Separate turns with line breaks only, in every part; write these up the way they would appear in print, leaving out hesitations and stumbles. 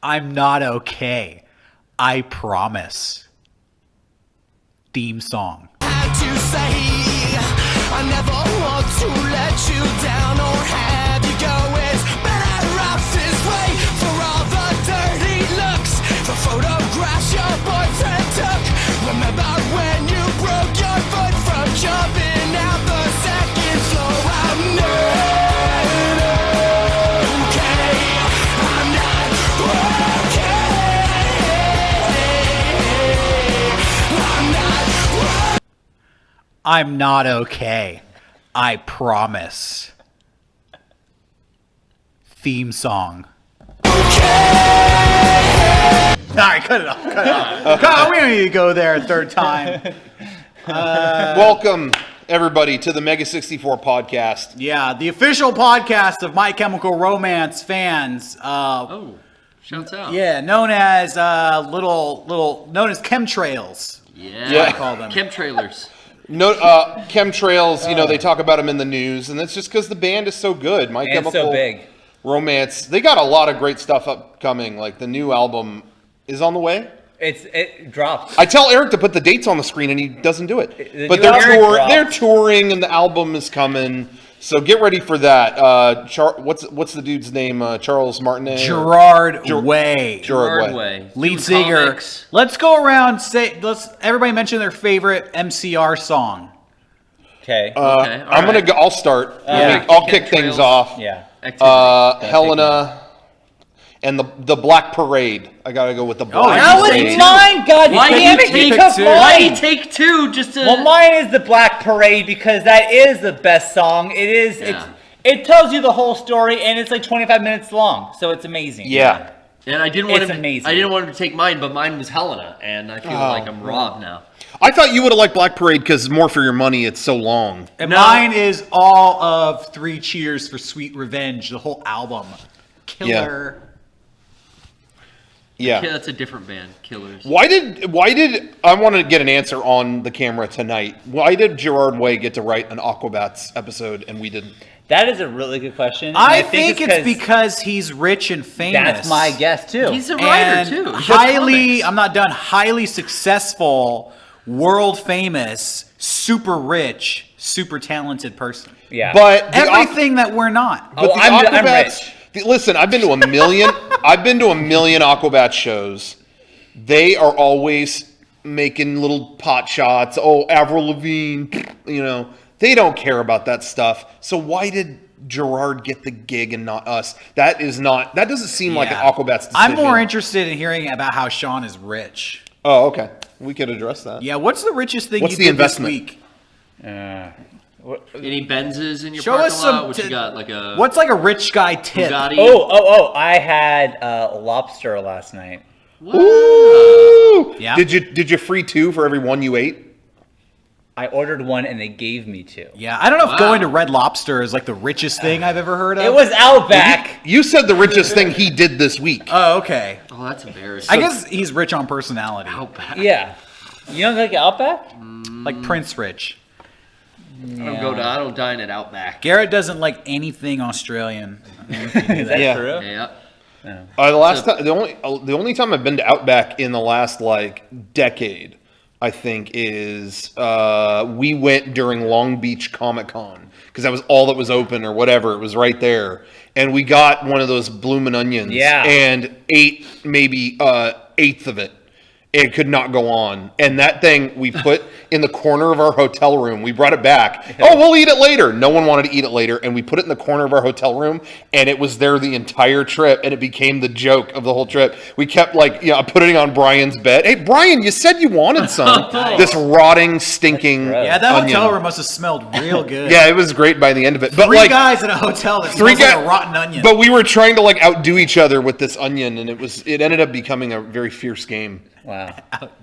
I'm not okay. I promise. Theme song.
Had to say, I never want to let you down or have you go. It's better off this way for all the dirty looks, the photographs your boyfriend took. Remember when you broke your foot from jumping out the second floor? I'm not okay. I'm not okay.
I'm not okay. I promise. Theme song. All right, cut it off. Cut it off. We don't need to go there a third time.
Welcome, everybody, to the MEGA64 podcast.
Yeah, the official podcast of My Chemical Romance fans.
Shouts out.
Yeah, known as known as chemtrails.
Yeah.
I call them
Chemtrailers.
No, chemtrails, they talk about them in the news, and that's just because the band is so good. My
And
Chemical
so big.
Romance. They got a lot of great stuff upcoming. Like the new album is on the way.
It dropped.
I tell Eric to put the dates on the screen, and he doesn't do it.
The
But
new album dropped.
they're touring, and the album is coming. So get ready for that. What's the dude's name? Charles Martinet?
Gerard Way.
Gerard Way.
Lead singer.
Comics.
Let's go around. Let's everybody mention their favorite MCR song.
Okay.
Okay, all
I'm gonna
right.
go. I'll start.
Yeah.
I'll kick things off.
Yeah.
Activity.
Helena and the Black Parade. I gotta go with the Black
That was
Parade.
mine, God
Why
damn
did
it,
you
you
take
took
two?
Why do you
mine.
take two just to...
Well, mine is the Black Parade because that is the best song. It is.
Yeah.
It tells you the whole story, and it's like 25 minutes long, so it's amazing.
Yeah.
And I didn't want
It's
him.
amazing.
I didn't want him to take mine, but mine was Helena, and I feel like I'm robbed now.
I thought you would have liked Black Parade because more for your money. It's so long.
And
No.
mine is all of Three Cheers for Sweet Revenge, the whole album. Killer.
Yeah.
Yeah, that's a different band, Killers.
Why did I want to get an answer on the camera tonight? Why did Gerard Way get to write an Aquabats episode and we didn't?
That is a really good question. and
I think it's because he's rich and famous.
that's my guess too.
He's a writer,
and
too. He does
highly,
comics.
I'm not done, highly successful, world famous, super rich, super talented person.
yeah.
But the
Everything that we're not.
But
Oh,
the
I'm
Aquabats. Listen, I've been to a million. I've been to a million Aquabats shows. They are always making little pot shots. Oh, Avril Lavigne. They don't care about that stuff. So why did Gerard get the gig and not us? That doesn't seem like an
Yeah.
Aquabats decision.
I'm more interested in hearing about how Sean is rich.
Oh, okay. We could address that.
Yeah, what's the richest thing
What's
you
the
did
investment?
this week?
Any Benzes in your
Show
parking
us some.
lot? What you got? Like a
What's like a rich guy tip?
Bugatti?
Oh! I had lobster last night.
Wow.
Ooh.
Yeah.
Did you free two for every one you ate?
I ordered one and they gave me two.
Yeah, I don't know if
Wow.
going to Red Lobster is like the richest thing I've ever heard of.
It was Outback.
You said the richest thing he did this week.
Oh, okay.
Oh, that's embarrassing.
I guess he's rich on personality.
Outback.
Yeah. You don't like Outback?
Like Prince Rich.
I don't dine at Outback.
Garrett doesn't like anything Australian.
Is that
Yeah.
true?
Yeah.
The only time I've been to Outback in the last decade, I think, is we went during Long Beach Comic Con because that was all that was open or whatever. It was right there, and we got one of those bloomin' onions, and ate maybe eighth of it. It could not go on. And that thing we put in the corner of our hotel room. We brought it back. Oh, we'll eat it later. No one wanted to eat it later. And we put it in the corner of our hotel room. And it was there the entire trip. And it became the joke of the whole trip. We kept putting it on Brian's bed. Hey, Brian, you said you wanted some. This rotting, stinking
Yeah, that
onion.
hotel room must have smelled real good.
Yeah, it was great by the end of it. But
Three guys in a hotel that smells like a rotten onion.
But we were trying to outdo each other with this onion. And it ended up becoming a very fierce game.
Wow.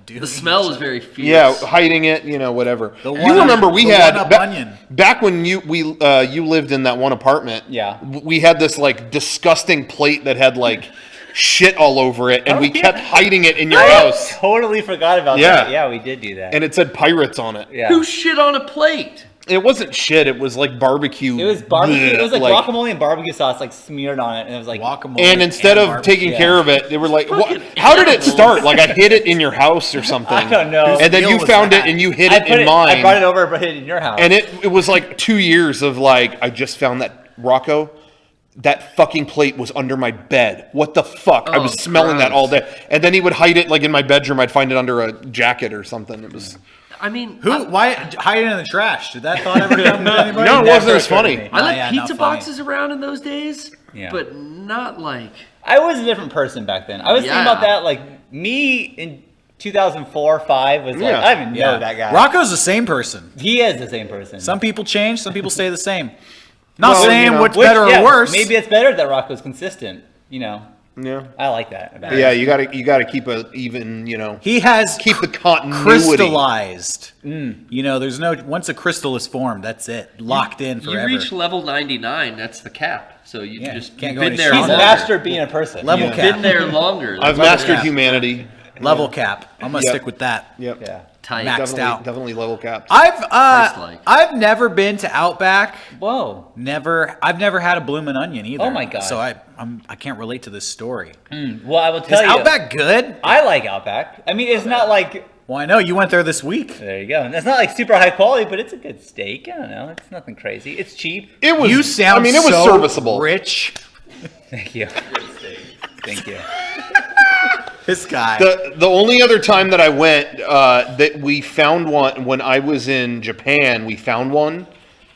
The smell is very fierce.
Yeah, hiding it, whatever.
The
You remember we
the
had
one-up onion.
back when you lived in that one apartment.
Yeah.
We had this disgusting plate that had shit all over it, and we kept hiding it in your house.
Totally forgot about
Yeah.
that. Yeah, we did do that.
And it said pirates on it.
yeah.
Who shit on a plate?
It wasn't shit. It was like barbecue.
It was barbecue.
bleh,
It was like guacamole and barbecue sauce like smeared on it, and it was like
Guacamole.
And instead of
barbecue.
taking care of it, they were like, "What? How did it start? Like I hid it in your house or something?"
I don't know.
And then
Whose
you
deal
found
was
it
that?
and you hid
I
it in mine.
I brought it over, but hid it in your house.
And it was like 2 years of like, I just found that Rocco. That fucking plate was under my bed. What the fuck? I was smelling that all day. And then he would hide it like in my bedroom. I'd find it under a jacket or something. It was.
I mean,
Why hide it in the trash? Did that thought ever come to anybody?
No, it
Never
wasn't as
occurred to
funny.
me.
I left
yeah, not
pizza
funny.
boxes around in those days,
Yeah.
but not like.
I was a different person back then. I was thinking about that, like me in 2004, 5 was like
Yeah.
I didn't know that guy.
Rocco's the same person.
He is the same person.
Some people change, some people stay the same. Not
Well,
saying
you know,
what's
Which,
better
yeah,
or worse.
Maybe it's better that Rocco's consistent. You know,
Yeah.
I like that. About
Yeah,
it.
you gotta keep a even,
he has
keep the continuity.
crystallized. You know, there's no once a crystal is formed, that's it, locked in
You
forever.
reach level 99, that's the cap. So you
Yeah,
just
can't
you've
go
been
any
there
He's
stronger.
a
longer.
master at being a person.
Level
You've
cap.
been there longer.
I've
Level
mastered
cap.
humanity.
Level cap. I'm gonna
Yep.
stick with that.
Yep.
Yeah.
Tight.
Maxed
Definitely,
out.
definitely level cap.
Christ-like.
I've never been to Outback.
Whoa.
I've never had a bloomin' onion either.
Oh my God.
So I can't relate to this story.
Well, I will
Is
tell you.
Outback good?
I like Outback. I mean, it's not like.
Well, I know you went there this week.
There you go. And it's not like super high quality, but it's a good steak. I don't know. It's nothing crazy. It's cheap.
It was.
You sound
I mean, it was
so
serviceable.
rich.
Thank you. Thank you.
This guy.
The only other time that I went that we found one when I was in Japan, we found one,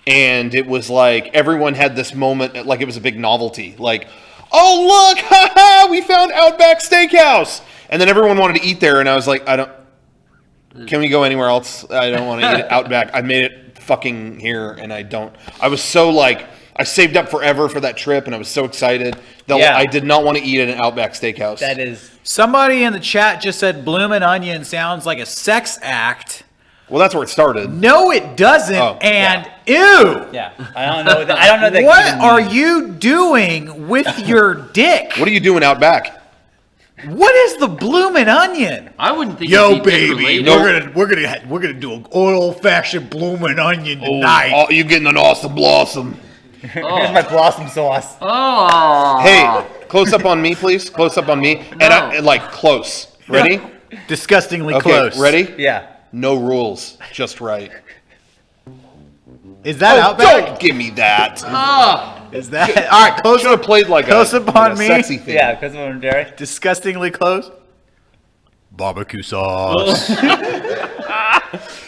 and it was like everyone had this moment, like it was a big novelty, like, oh look, haha, we found Outback Steakhouse, and then everyone wanted to eat there, and I was like, can we go anywhere else? I don't want to eat at Outback. I made it fucking here, and I don't. I was so like. I saved up forever for that trip, and I was so excited that
Yeah.
I did not want to eat at an Outback Steakhouse.
That is.
Somebody in the chat just said bloomin' onion sounds like a sex act.
Well, that's where it started.
No, it doesn't.
Oh,
and ew.
Yeah. I don't know. I don't know that.
What
even
are
means.
you doing with your dick?
What are you doing Outback?
What is the bloomin' onion?
I wouldn't think.
Yo,
it'd be dick
baby,
related.
we're gonna do an old fashioned bloomin' onion
Oh,
tonight.
you getting an awesome blossom.
Here's my blossom sauce.
Oh.
Hey, close up on me, please. Close up on me. And I, like, close. Ready?
Disgustingly
Okay,
close.
ready?
Yeah.
No rules. Just right.
Is that
Oh,
Outback?
don't give me that.
Oh.
Is that all right? Close
Should have
up.
played like
Close
a,
up
like
on
a
me.
sexy thing.
Yeah, because of Derek.
Disgustingly close. Barbecue sauce.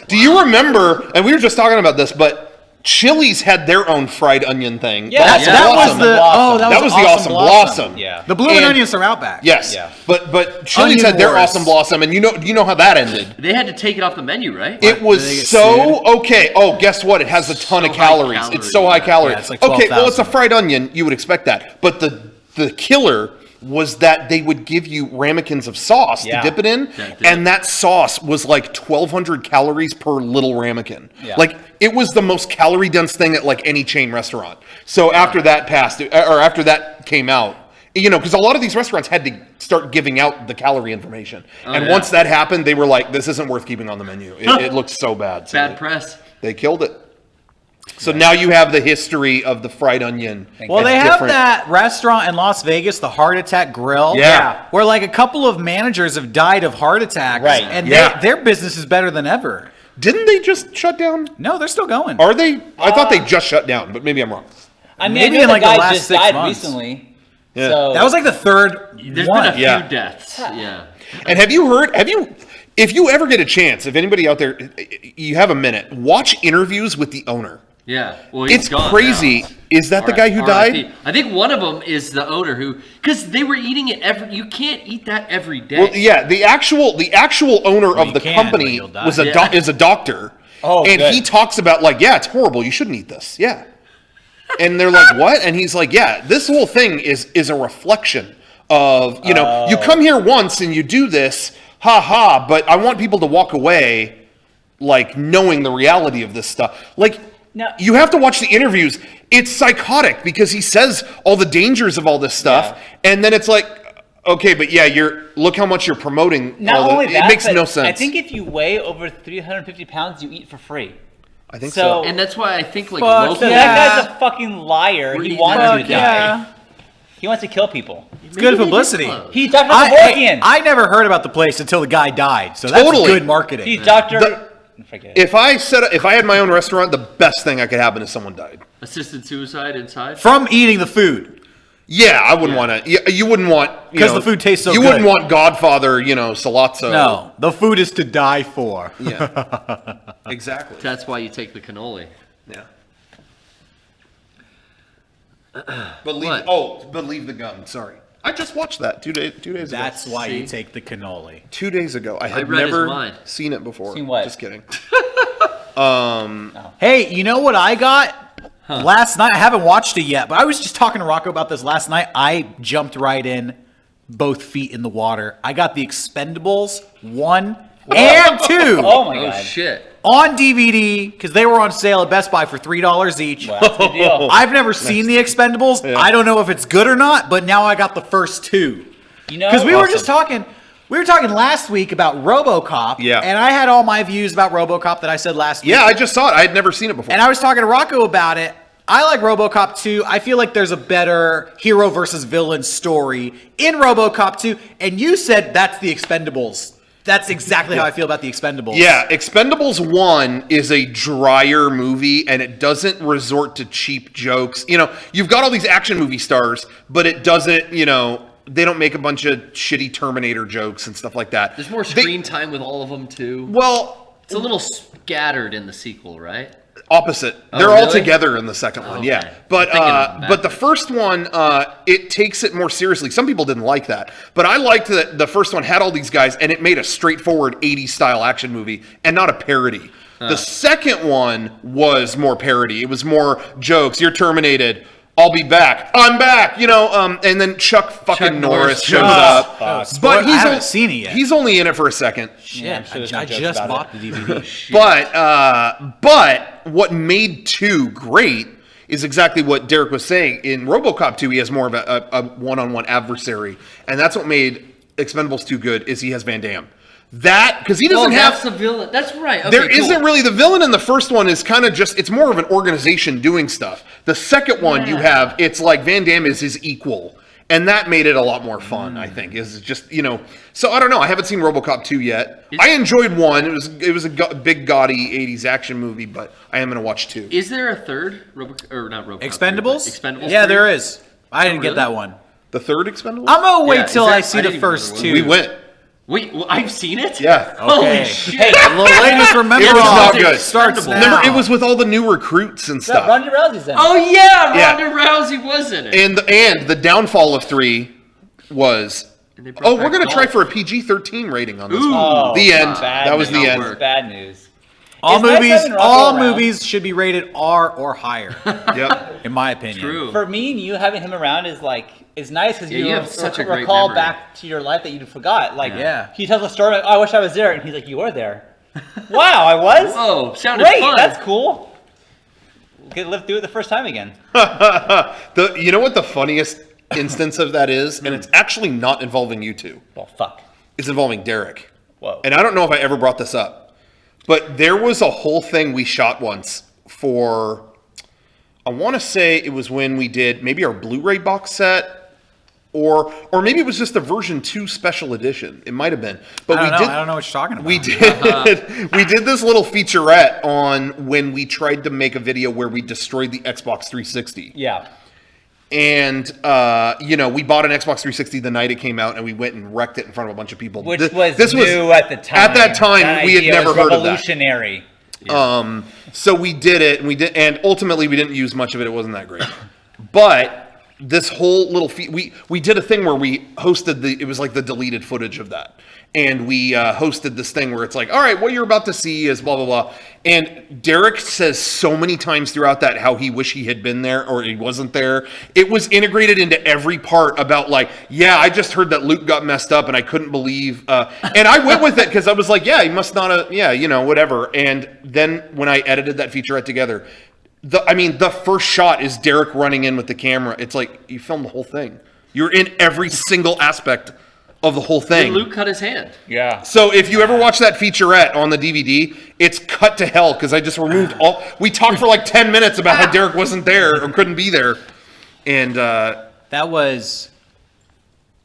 Do you remember, and we were just talking about this, but Chili's had their own fried onion thing.
Yeah,
The
yeah.
that
Awesome
was the
Blossom.
That was the awesome blossom.
Yeah.
The bloomin'
And-
onions from Outback.
Yes.
Yeah.
But Chili's
Onion
had their
wars.
awesome blossom, and you know how that ended.
They had to take it off the menu, right?
It was
Did they get
so okay. Oh, guess what? It has a ton
So
of
high
calories.
calorie,
It's so high
yeah.
calorie.
Yeah, it's like
okay, well, it's a
12,000.
fried onion. You would expect that, but the killer was that they would give you ramekins of sauce
Yeah.
to dip it in,
That dip.
and that sauce was like 1,200 calories per little ramekin.
Yeah.
Like it was the most calorie dense thing at like any chain restaurant. So after that passed, or after that came out. Because a lot of these restaurants had to start giving out the calorie information. And
yeah.
once that happened, they were like, this isn't worth keeping on the menu. It looked so bad. So
Bad press.
they killed it. So now you have the history of the fried onion.
Well,
at
they have
different-
that restaurant in Las Vegas, the Heart Attack Grill.
Yeah.
Where like a couple of managers have died of heart attacks.
Right.
And
Yeah.
their business is better than ever.
Didn't they just shut down?
No, they're still going.
Are they? I thought they just shut down, but maybe I'm wrong.
I mean,
Maybe
I know
in,
the
like, the
guy
last
just
6
died
months.
recently.
Yeah.
So
That was like the third
There's
one.
been a few
Yeah.
deaths. Yeah.
And have you, if you ever get a chance, if anybody out there, you have a minute, watch interviews with the owner.
Yeah. Well, he's
It's
gone
crazy.
now.
Is that the guy who died?
RIP. I think one of them is the owner because they were eating it you can't eat that every day.
Well, yeah, the actual owner
you
of the
can, but
company
you'll die.
was
Yeah.
is a doctor.
Oh,
and
good.
he talks about like, yeah, it's horrible. You shouldn't eat this. Yeah. And they're like, what? And he's like, yeah, this whole thing is a reflection of, you come here once and you do this, ha ha, but I want people to walk away like knowing the reality of this stuff. Like,
Now-
you have to watch the interviews. It's psychotic because he says all the dangers of all this stuff, and then it's like, okay, but yeah, look how much you're promoting.
not only that,
it makes
but
no sense.
I think if you weigh over 350 pounds, you eat for free.
I think
So-
so.
And that's why I think like
Fuck
local.
So
yeah.
that guy's a fucking liar.
We're
He
eating
wants
that
to
guy.
die.
Yeah.
He wants to kill people.
It's good publicity.
He's Dr.
I
Kevorkian.
never heard about the place until the guy died. So that's
Totally.
good marketing.
He's Dr. Forget it.
If I had my own restaurant, the best thing that could happen is someone died.
Assisted suicide inside.
From eating the food.
Yeah, I wouldn't want to. You wouldn't want
'Cause the food tastes so
You
good.
wouldn't want Godfather, Salazzo.
No, the food is to die for.
Yeah. Exactly.
That's why you take the cannoli.
Yeah. But leave.
What?
But leave the gun. Sorry, I just watched that 2 days ago.
That's why you
See?
take the cannoli.
2 days ago. I had
read his
never
mind.
seen it before.
Seen what?
Just kidding.
Hey, you know what I got last night? I haven't watched it yet, but I was just talking to Rocco about this last night. I jumped right in, both feet in the water. I got the Expendables 1 and 2
Oh my
Oh
god.
shit.
on DVD because they were on sale at Best Buy for $3 each.
Wow, that's a good deal.
I've never seen the Expendables.
Yeah.
I don't know if it's good or not, but now I got the first two.
You know,
Because we were just talking. We were talking last week about RoboCop.
Yeah.
And I had all my views about RoboCop that I said last week.
Yeah, I just saw it. I had never seen it before.
And I was talking to Rocco about it. I like RoboCop 2. I feel like there's a better hero versus villain story in RoboCop 2. And you said that's the Expendables. That's exactly how I feel about the Expendables.
Yeah, Expendables 1 is a drier movie, and it doesn't resort to cheap jokes. You've got all these action movie stars, but it doesn't, they don't make a bunch of shitty Terminator jokes and stuff like that.
There's more screen time with all of them too.
Well,
It's a little scattered in the sequel, right?
opposite.
Oh,
They're all
really?
together in the second one,
Okay.
yeah. But
I'm thinking of
but the
backwards.
first one, it takes it more seriously. Some people didn't like that, but I liked that the first one had all these guys, and it made a straightforward 80s style action movie and not a parody. The second one was more parody. It was more jokes. You're terminated. I'll be back. I'm back. And then Chuck fucking Norris shows up.
But I haven't seen it yet.
He's only in it for a second.
Yeah, I'm sure there's no
I
jokes
just
about
bought
it.
the DVD.
But what made 2 great is exactly what Derek was saying. In RoboCop 2, he has more of a one-on-one adversary, and that's what made Expendables 2 good. Is he has Van Damme. Because he doesn't
that's
have.
the villain. That's right. Okay,
There
cool.
not really the villain in the first one is kind of just it's more of an organization doing stuff. The second one you have it's like Van Damme is his equal. And that made it a lot more fun, I think. Is just So I don't know. I haven't seen RoboCop 2 yet. I enjoyed 1. It was a big gaudy 80s action movie, but I am going to watch 2.
Is there a third not RoboCop?
Expendables?
Expendables.
Yeah,
3?
there is. I didn't
really?
get that one.
The third Expendables?
I'm going to wait
Yeah,
till
is that-
I see
I
the
didn't even know
first
there
two.
We went.
Wait, well, I've seen it.
Yeah.
Holy
Okay.
shit!
Hey, the latest remember
It was
all.
not good.
Starts now.
Remember, it was with all the new recruits and
Yeah,
stuff.
Ronda Rousey's in.
Oh yeah,
Yeah.
Ronda Rousey was in it.
And the downfall of 3 was,
And they brought
we're
back
going to try
Dolph.
for a PG-13 rating on this
Ooh.
one.
Oh,
The end.
bad
That was the
news.
end.
work.
Bad news.
All
It's nice
movies,
having Rocco
all
around.
movies should be rated R or higher,
Yep.
in my opinion.
True.
For me and you, having him around is nice because
Yeah, you have such a great
recall
memory.
back to your life that you forgot.
Yeah.
He tells a story like, oh, I wish I was there. And he's like, you were there. Wow, I was?
Whoa, sounded
Great,
fun.
that's cool. Get to live through it the first time again.
You know what the funniest instance of that is? And it's actually not involving you two.
Well, fuck.
It's involving Derek.
Whoa.
And I don't know if I ever brought this up, but there was a whole thing we shot once for, I want to say it was when we did maybe our Blu-ray box set, or maybe it was just a version 2 special edition. It might have been. But
I don't know what you're talking about.
we did we did this little featurette on when we tried to make a video where we destroyed the Xbox 360.
Yeah.
And, we bought an Xbox 360 the night it came out, and we went and wrecked it in front of a bunch of people.
Which
This
was new at the time.
At that time,
That
we had
idea
never
was
heard of that.
revolutionary.
So we did it, and ultimately we didn't use much of it. It wasn't that great. But this whole little we did a thing where we hosted it was like the deleted footage of that. And we hosted this thing where it's like, all right, what you're about to see is blah, blah, blah. And Derek says so many times throughout that how he wish he had been there or he wasn't there. It was integrated into every part about like, yeah, I just heard that Luke got messed up and I couldn't believe. And I went with it because I was like, yeah, he must not have, whatever. And then when I edited that featurette together, the first shot is Derek running in with the camera. It's like, you filmed the whole thing. You're in every single aspect of the whole
When
thing.
Luke cut his hand.
Yeah.
So if you ever watch that featurette on the DVD, it's cut to hell because I just removed all. We talked for like 10 minutes about how Derek wasn't there or couldn't be there, and
That was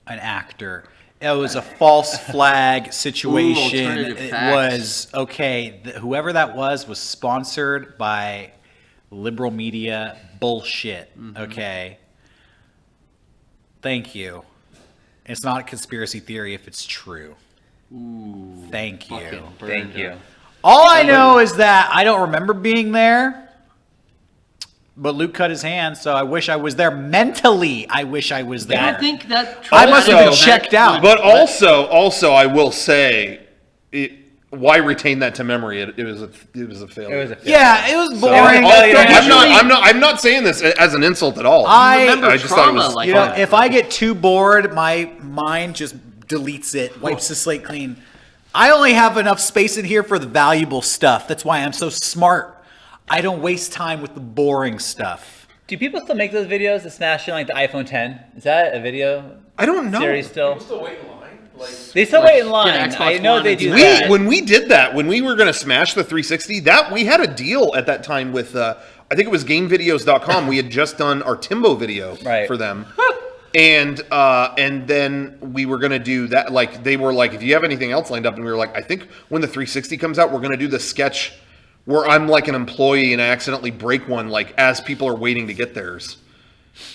an actor. It was a false flag situation.
alternative
It
facts.
was okay. Whoever that was sponsored by liberal media bullshit. Okay. Thank you. It's not a conspiracy theory if it's true. Thank you.
Fucking
Thank
burned
you.
up.
All I know is that I don't remember being there, but Luke cut his hand, so I wish I was there. Mentally, I wish I was there.
I think that
I must have been
Also-
checked out.
but also I will say, why retain that to memory? It was a failure.
It was a
Yeah, it was
So,
boring.
I'm not saying this as an insult at all.
remember
I just thought it
trauma
was
like
You know,
that.
if I get too bored, my mind just deletes it, wipes the slate clean. I only have enough space in here for the valuable stuff. That's why I'm so smart. I don't waste time with the boring stuff.
Do people still make those videos that smash in like the iPhone 10? Is that a video
I don't know.
series still?
Still wait in line.
They still wait in line.
Xbox
I know
One
they
and
do
We-
that.
When we did that, when we were going to smash the 360, that we had a deal at that time with I think it was GameVideos.com. We had just done our Timbo video
Right.
for them, and then we were going to do that. Like they were like, if you have anything else lined up, and we were like, I think when the 360 comes out, we're going to do the sketch where I'm like an employee and I accidentally break one, like as people are waiting to get theirs,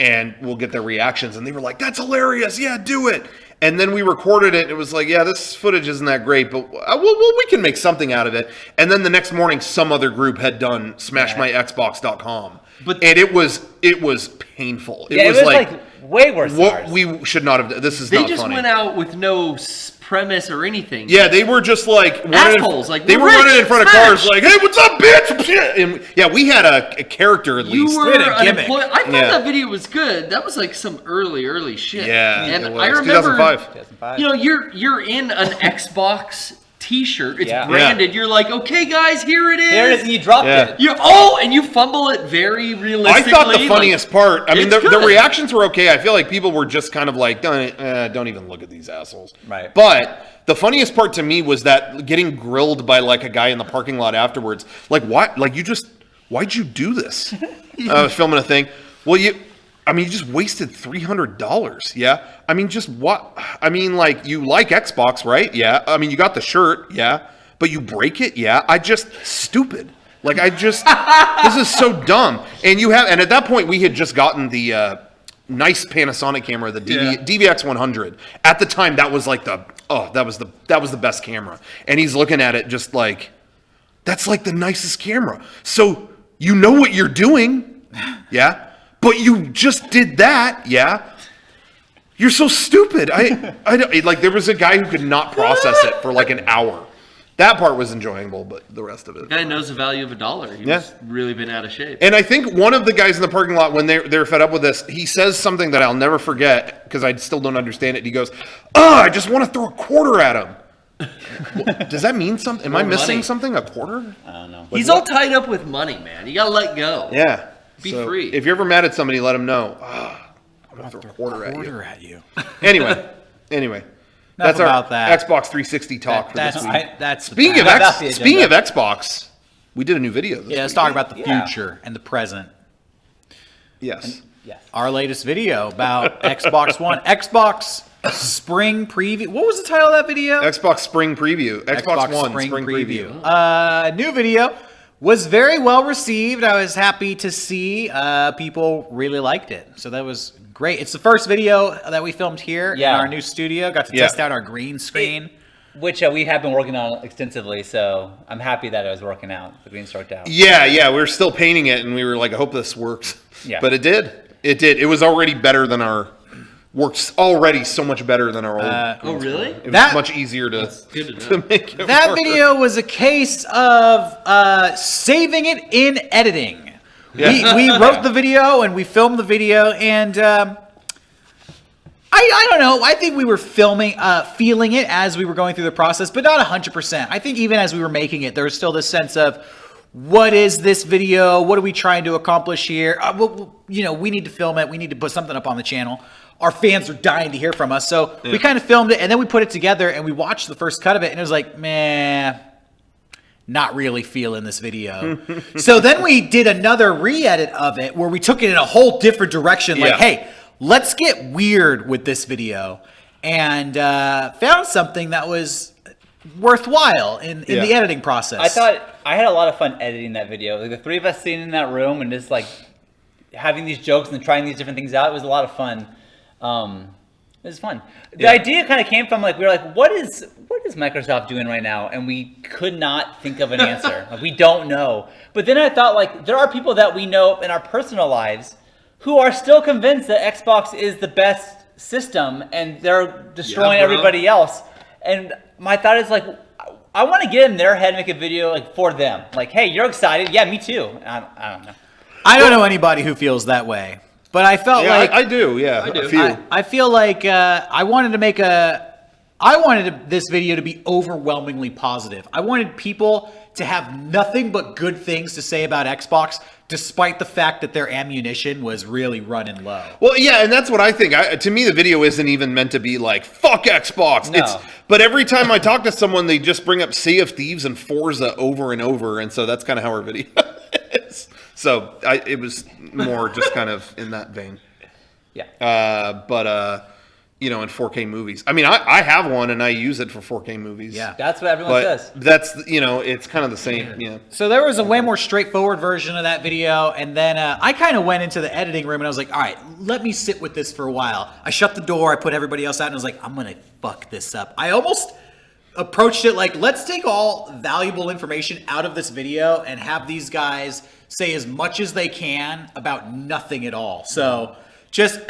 and we'll get their reactions. And they were like, "That's hilarious! Yeah, do it." And then we recorded it. And it was like, "Yeah, this footage isn't that great, but we can make something out of it." And then the next morning, some other group had done SmashMyXbox.com, and it was painful.
Yeah, it was like way worse than
what
ours.
we should not have done. This is
They
not
just
funny.
went out with no premise or anything.
Yeah, they were just like
Assholes, like,
they
we're
were running
rich,
in front of
smash.
cars, like, "Hey, what's up, bitch?" And yeah, we had a character at
You
least.
were
They had a
an
gimmick.
employee. I thought
Yeah.
that video was good. That was like some early shit.
Yeah,
and
it was.
I remember
2005.
2005.
You know, you're in an Xbox T-shirt. It's
Yeah.
branded. You're like, okay, guys, here it is.
Here it is, and you dropped
Yeah.
it.
And you fumble it very
I
realistically.
thought the funniest part. I mean,
it's
the
good.
reactions were okay. I feel like people were just kind of like, "Don't even look at these assholes."
Right.
But the funniest part to me was that getting grilled by like a guy in the parking lot afterwards. Like, what? Like, why'd you do this? I was filming a thing. Well, you just wasted $300. Yeah. I mean, just what? I mean, like, you like Xbox, right? Yeah. I mean, you got the shirt. Yeah. But you break it. Yeah. Stupid. Like, this is so dumb. And at that point, we had just gotten the nice Panasonic camera, the DVX 100. At the time, that was like that was the best camera. And he's looking at it just like, that's like the nicest camera. So you know what you're doing, yeah. But you just did that, yeah. You're so stupid. I don't, like, there was a guy who could not process it for like an hour. That part was enjoyable, but the rest of it.
Guy knows the value of a dollar. He's
Yeah.
really been out of shape.
And I think one of the guys in the parking lot, when they're fed up with this, he says something that I'll never forget because I still don't understand it. He goes, I just want to throw a quarter at him. Well, does that mean something? Am I
More
missing
money.
something? A quarter?
I don't know.
He's all tied up with money, man. You gotta let go.
Yeah.
Be free.
If you're ever mad at somebody, let them know. I'm going to throw a quarter at you. Anyway. That's
about
our
that.
Xbox 360 talk for this week.
That's
Speaking of
That's the
speaking of
agenda.
Xbox, we did a new video. This
let's
week.
talk about the
Yeah.
future and the present.
Yes.
Yes.
Our latest video about Xbox One, Xbox Spring Preview. What was the title of that video?
Xbox Spring Preview. Xbox One Spring Preview.
New video was very well received. I was happy to see people really liked it. So that was great. It's the first video that we filmed here in
Yeah.
our new studio. Got to
Yeah.
test out our green screen.
Which we have been working on extensively, so I'm happy that it was working out. The green worked out.
Yeah. We were still painting it, and we were like, I hope this works.
Yeah.
But it did. It did. It was already better than our... Works already so much better than our old.
Oh, really?
It was
That-
much easier to
Good to know.
make it
That
work.
video was a case of saving it in editing. We wrote the video and we filmed the video, and I don't know. I think we were feeling it as we were going through the process, but not 100%. I think even as we were making it, there was still this sense of, what is this video? What are we trying to accomplish here? We need to film it. We need to put something up on the channel. our fans are dying to hear from us. So we kind of filmed it, and then we put it together, and we watched the first cut of it, and it was like, man, not really feeling this video. So then we did another re-edit of it where we took it in a whole different direction. Like, hey, let's get weird with this video. And found something that was worthwhile in the editing process.
I thought I had a lot of fun editing that video. Like the three of us sitting in that room and just like having these jokes and trying these different things out. It was a lot of fun. It was fun. The idea kind of came from like we were like, what is Microsoft doing right now? And we could not think of an answer. Like we don't know. But then I thought like there are people that we know in our personal lives who are still convinced that Xbox is the best system and they're destroying everybody else. And my thought is like, I want to get in their head and make a video like for them. Like, hey, you're excited? Yeah, me too. I don't know.
I don't know anybody who feels that way, but I felt like
I do. Yeah, I do. A few.
I feel like I wanted this video to be overwhelmingly positive. I wanted people to have nothing but good things to say about Xbox, despite the fact that their ammunition was really running low.
Well, yeah, and that's what I think. To me, the video isn't even meant to be like, fuck Xbox.
No.
But every time I talk to someone, they just bring up Sea of Thieves and Forza over and over, and so that's kind of how our video is. So it was more just kind of in that vein.
Yeah.
But in 4K movies. I mean, I have one and I use it for 4K movies.
Yeah.
That's what everyone says.
That's, it's kind of the same. Yeah.
So there was a way more straightforward version of that video, and then I kind of went into the editing room and I was like, all right, let me sit with this for a while. I shut the door, I put everybody else out, and I was like, I'm going to fuck this up. I almost approached it like, let's take all valuable information out of this video and have these guys say as much as they can about nothing at all. So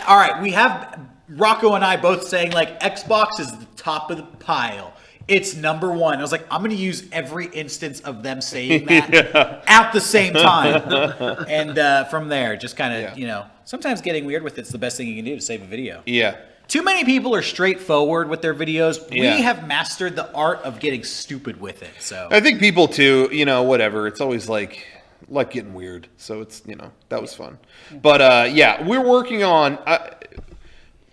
all right, we have Rocco and I both saying like Xbox is the top of the pile. It's number one. I was like, I'm going to use every instance of them saying that at the same time. And from there, just kind of, sometimes getting weird with it's the best thing you can do to save a video.
Yeah.
Too many people are straightforward with their videos. We have mastered the art of getting stupid with it. So
I think people too, whatever. It's always like getting weird. So it's, that was fun. But we're working on...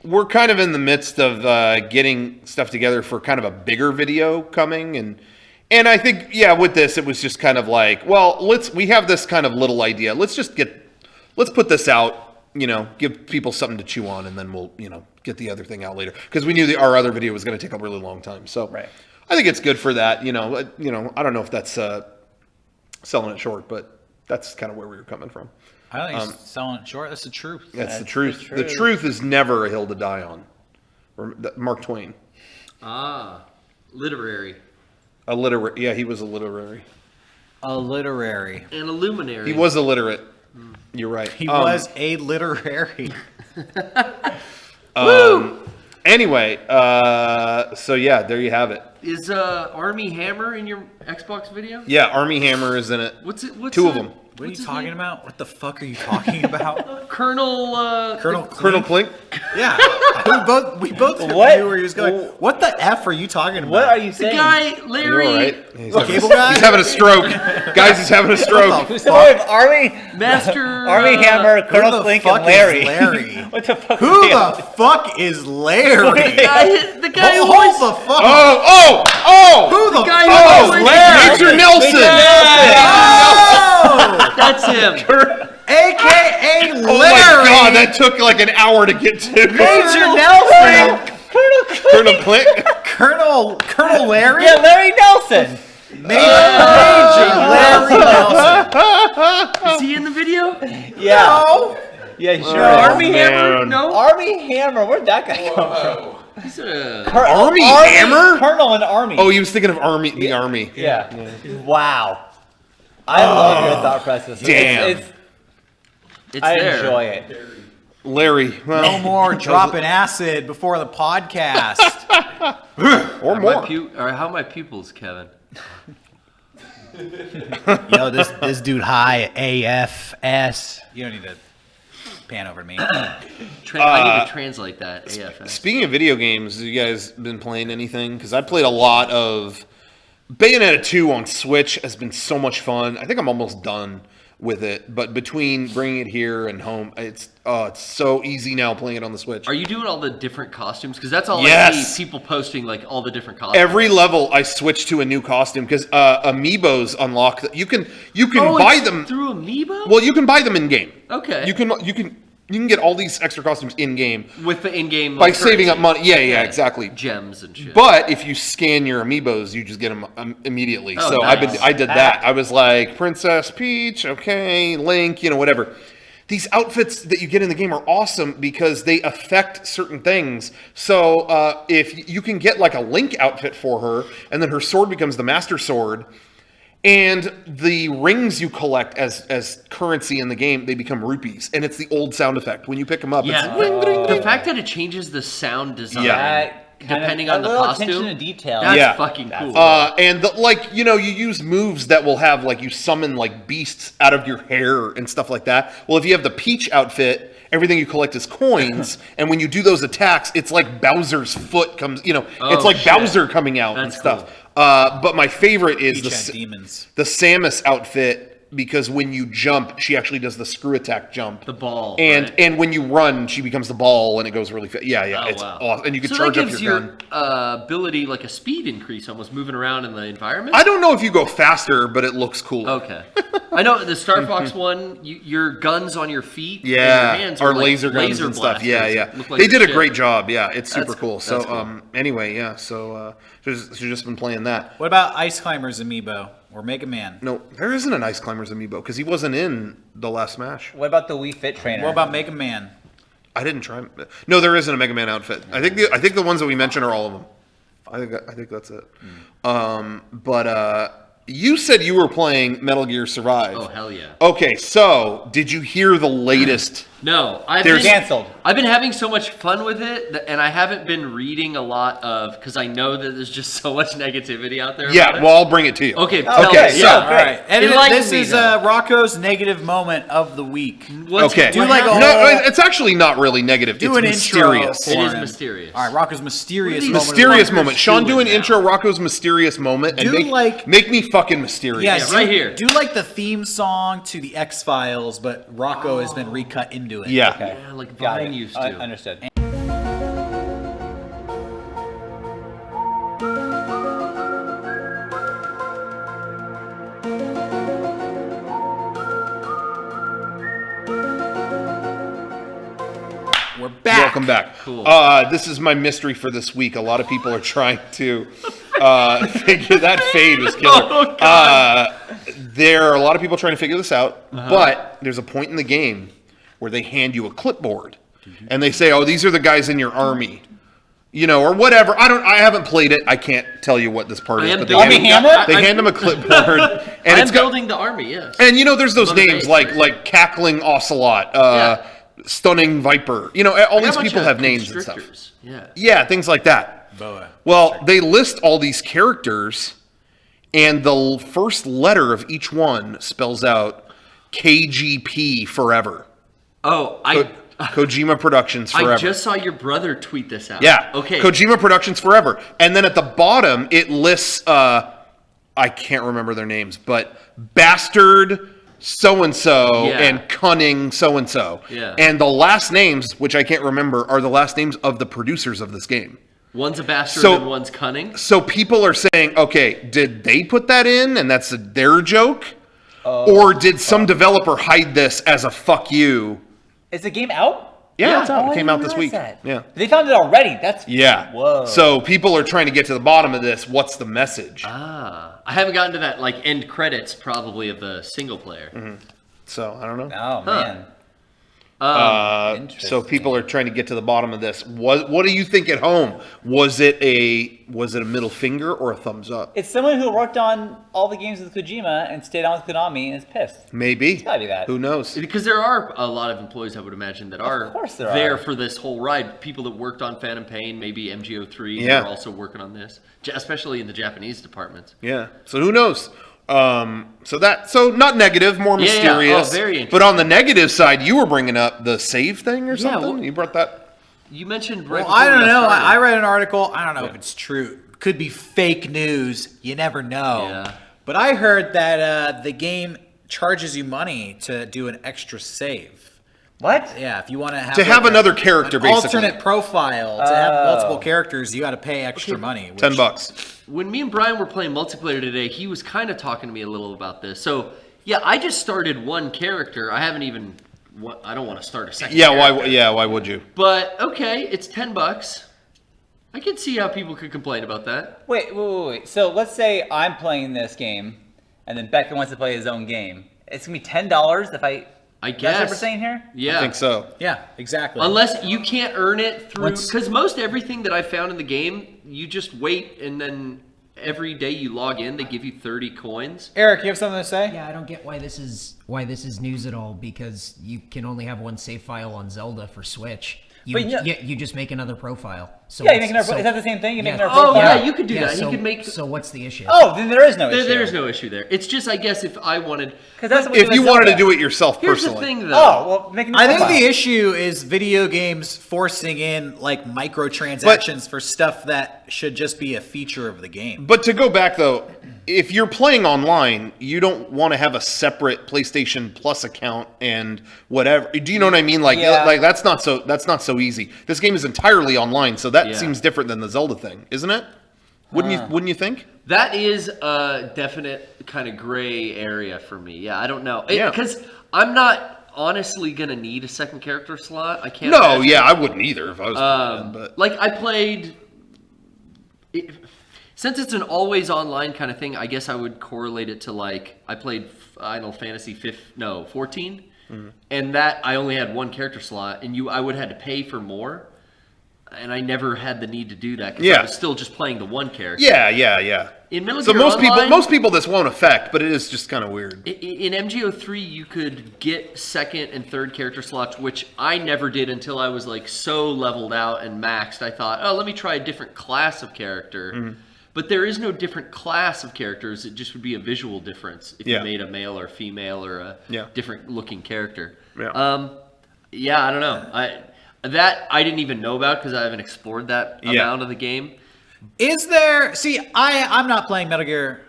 we're kind of in the midst of getting stuff together for kind of a bigger video coming, and I think with this it was just kind of like, well, we have this kind of little idea. Let's put this out, give people something to chew on, and then we'll get the other thing out later because we knew our other video was going to take a really long time. So I think it's good for that. I don't know if that's selling it short, but that's kind of where we were coming from.
I don't think he's selling it short. That's the truth.
That's the truth. The truth is never a hill to die on. Mark Twain.
Literary.
Yeah, he was a literary.
A literary.
And a luminary.
He was illiterate. You're right.
He was a literary.
Anyway, so there you have it.
Is Army Hammer in your Xbox video?
Yeah, Army Hammer is in it.
What's
two of them.
What are you talking about? What the fuck are you talking about?
Colonel
Clink?
Yeah. we both knew where he was going. What the F are you talking about?
What are you saying?
The guy, Larry.
You're right.
Cable guy?
He's having a stroke. Guys, he's having a stroke.
Who's the boy of Army?
Master.
Army Hammer, Colonel Clink, and Larry.
Larry?
What the fuck?
Who the fuck is Larry?
The guy who
Hold the fuck.
Oh!
Who the
guy
fuck
who
is
always-
Larry?
Major Nelson!
Oh!
That's him.
AKA Larry.
Oh my god, that took like an hour to get to.
Major Nelson.
Colonel Clink?
Colonel Larry?
Yeah, Larry Nelson.
Major Larry Nelson.
Is he in the video?
Yeah.
No.
Yeah, sure.
Army Hammer? No.
Army Hammer. Where'd that guy come from?
He's a...
Army Hammer?
Colonel and Army.
Oh, he was thinking of the Army.
Yeah. Wow. I love your thought process.
Damn.
I
there.
enjoy it.
Larry. Well,
No more dropping acid before the podcast.
or more.
How are my pupils, Kevin?
Yo, this dude high AFS. You don't need to pan over to me.
I need to translate that. AFS.
Speaking of video games, have you guys been playing anything? Because I played a lot of Bayonetta 2 on Switch. Has been so much fun. I think I'm almost done. with it. But between bringing it here and home, it's so easy now playing it on the Switch.
Are you doing all the different costumes? Because that's all
Yes.
I see, people posting like all the different costumes.
Every level, I switch to a new costume because amiibos unlock. You can
Oh,
buy
it's
them
through Amiibo?
Well, you can buy them in game.
Okay.
You can get all these extra costumes in game
With the in-game
by
like,
saving up
currency.
money. Yeah, exactly.
Gems and shit.
But if you scan your amiibos, you just get them immediately.
Oh,
So
nice.
I did that. I was like Princess Peach, okay, Link, whatever. These outfits that you get in the game are awesome because they affect certain things. So if you can get like a Link outfit for her, and then her sword becomes the Master Sword, and the rings you collect as currency in the game, they become rupees, and it's the old sound effect when you pick them up.
yeah,
It's ring, ring,
the
ring.
fact that it changes the sound design depending
a
on the
little
costume.
attention to detail.
That's
Yeah.
fucking cool.
And you use moves that will have like you summon like beasts out of your hair and stuff like that. Well, if you have the Peach outfit, everything you collect is coins, and when you do those attacks, it's like Bowser's foot comes. It's like
shit.
Bowser coming out and
That's
stuff. But my favorite is
Peach had demons.
the Samus outfit. Because when you jump, she actually does the screw attack jump.
The ball,
And
right?
and when you run, she becomes the ball, and it goes really fast. Yeah,
Oh,
it's
wow.
awesome. And you can
so
charge
that
up
gives
your
your
gun.
ability like a speed increase, almost moving around in the environment.
I don't know if you go faster, but it looks cool.
Okay. I know the Star Fox one, your guns on your feet and
Yeah,
your hands
or
are like
laser guns and stuff.
blasters.
Yeah.
It looked like
They
the
did a
shit.
great job. Yeah, it's super
That's-
cool. So
that's cool.
anyway, yeah. So she's just been playing that.
What about Ice Climbers Amiibo or Mega Man?
No, there isn't an Ice Climbers amiibo because he wasn't in the last Smash.
What about the Wii Fit Trainer?
What about Mega Man?
I didn't try. No, there isn't a Mega Man outfit. I think the ones that we mentioned are all of them. I think that's it. But you said you were playing Metal Gear Survive.
Oh hell yeah.
Okay, so did you hear the latest?
No,
There's-
Canceled.
I've been having so much fun with it, and I haven't been reading a lot of because I know that there's just so much negativity out there.
Yeah,
about it.
well, I'll bring it to you.
Okay,
Okay,
tell me,
so-
yeah.
All right, and
Enlighten
this
me,
is
though.
Rocco's negative moment of the week.
What's-
Okay.
Do
what
like a
happened?
No, it's actually not really negative.
Do
it's
an
mysterious.
intro.
It is
for him.
mysterious.
All right, Rocco's mysterious
What are these
moment.
Mysterious
fuckers
moment. Sean, do an
doing
intro.
now?
Rocco's mysterious moment, and
Do
make me fucking mysterious.
Yes,
Yeah, right here.
Do like the theme song to the X-Files, but Rocco has been recut into it.
Yeah.
Okay.
Yeah, like
Got
Vine
it.
used to.
Understood.
We're back.
Welcome back.
Cool.
This is my mystery for this week. A lot of people are trying to figure that fade was killer.
Oh,
There are a lot of people trying to figure this out,
Uh-huh.
but there's a point in the game where they hand you a clipboard and they say, "Oh, these are the guys in your army." Or whatever. I haven't played it. I can't tell you what this part
I
is.
am
But
building-
Army Hammer?
they hand them a clipboard, and
I'm
it's got
building the army. Yes.
and there's those
On the
names
base.
like Cackling Ocelot,
Yeah.
Stunning Viper. All
I got a
these
bunch
people
of
have names and stuff.
constrictors. Yeah.
Yeah, things like that.
Boa.
Well, they list all these characters, and the first letter of each one spells out KGP forever.
Oh,
Kojima Productions forever.
I just saw your brother tweet this out.
Yeah.
Okay.
Kojima Productions forever. And then at the bottom, it lists, I can't remember their names, but Bastard so-and-so
Yeah.
and Cunning so-and-so.
Yeah.
And the last names, which I can't remember, are the last names of the producers of this game.
One's a bastard
So-
and one's cunning.
So people are saying, okay, did they put that in and that's their joke? Or did some developer hide this as a fuck you?
Is the game out?
Yeah, it's out.
Oh,
It
I
came
didn't
out this
realize
week.
that.
Yeah.
They found it already. That's
Yeah.
Whoa.
So people are trying to get to the bottom of this. What's the message?
I haven't gotten to that like end credits probably of the single player.
So I don't know.
Oh man.
So
Interesting.
people are trying to get to the bottom of this. What do you think at home? Was it a middle finger or a thumbs up?
It's someone who worked on all the games with Kojima and stayed on with Konami and is pissed.
Maybe.
gotta be that.
Who knows?
Because there are a lot of employees, I would imagine, that are
course there
there
are.
for this whole ride. People that worked on Phantom Pain, maybe MGO3,
Yeah.
that are also working on this, especially in the Japanese departments.
Yeah. So who knows? So not negative, more
Yeah, yeah.
mysterious.
Oh, very interesting.
But on the negative side, you were bringing up the save thing or something.
well-
You brought that.
You mentioned right
Well, I
before
don't
we
know.
got started.
I read an article. I don't know if it's true. Could be fake news. You never know.
Yeah.
But I heard that the game charges you money to do an extra save.
What?
Yeah, if you want to have
another character,
an
basically.
alternate profile to have multiple characters, you got to pay extra money. Which,
$10.
When me and Brian were playing multiplayer today, he was kind of talking to me a little about this. So, yeah, I just started one character. I haven't even... I don't want to start a second character.
Why would you?
But, okay, it's $10. I can see how people could complain about that.
Wait. So let's say I'm playing this game, and then Becca wants to play his own game. It's going to be $10 if I guess. That's what we're saying here?
Yeah.
I think so.
Yeah, exactly.
Unless you can't earn it through... Because most everything that I found in the game, you just wait, and then every day you log in, they give you 30 coins.
Eric, you have something to say?
Yeah, I don't get why this is news at all, because you can only have one save file on Zelda for Switch. You just make another profile. So
Yeah, you make another profile. Is that the same thing? You make another
Oh,
profile?
yeah, you could do that.
So,
You could make...
So what's the issue?
Oh, then there is no issue.
There's no issue there. It's just, I guess, if I wanted...
Because that's what we
If
do
you
with
wanted to
Zelda.
do it yourself
Here's
personally.
the thing, though.
Oh, well, make another
I think
profile.
the issue is video games forcing in like microtransactions for stuff that should just be a feature of the game.
But to go back though, if you're playing online, you don't want to have a separate PlayStation Plus account and whatever. Do you know what I mean? Like,
Yeah.
like that's not so easy. This game is entirely online, so that
Yeah.
seems different than the Zelda thing, isn't it? Wouldn't you think?
That is a definite kind of gray area for me. Yeah, I don't know.
Yeah.
Because I'm not honestly going to need a second character slot. I can't
No,
imagine.
yeah, I wouldn't either if I was playing, but
Like, I played... Since it's an always online kind of thing, I guess I would correlate it to, like, I played Final Fantasy 14, and that I only had one character slot, and I would have had to pay for more, and I never had the need to do that because
Yeah.
I was still just playing the one character.
yeah.
In Metal
So
Gear Online,
most people this won't affect, but it is just kind of weird.
In MGO3, you could get second and third character slots, which I never did until I was like so leveled out and maxed. I thought, oh, let me try a different class of character. But there is no different class of characters. It just would be a visual difference if
Yeah.
you made a male or female or a
Yeah.
different looking character.
Yeah.
Yeah, I don't know. I didn't even know about because I haven't explored that amount of the game.
Is there? See, I'm not playing Metal Gear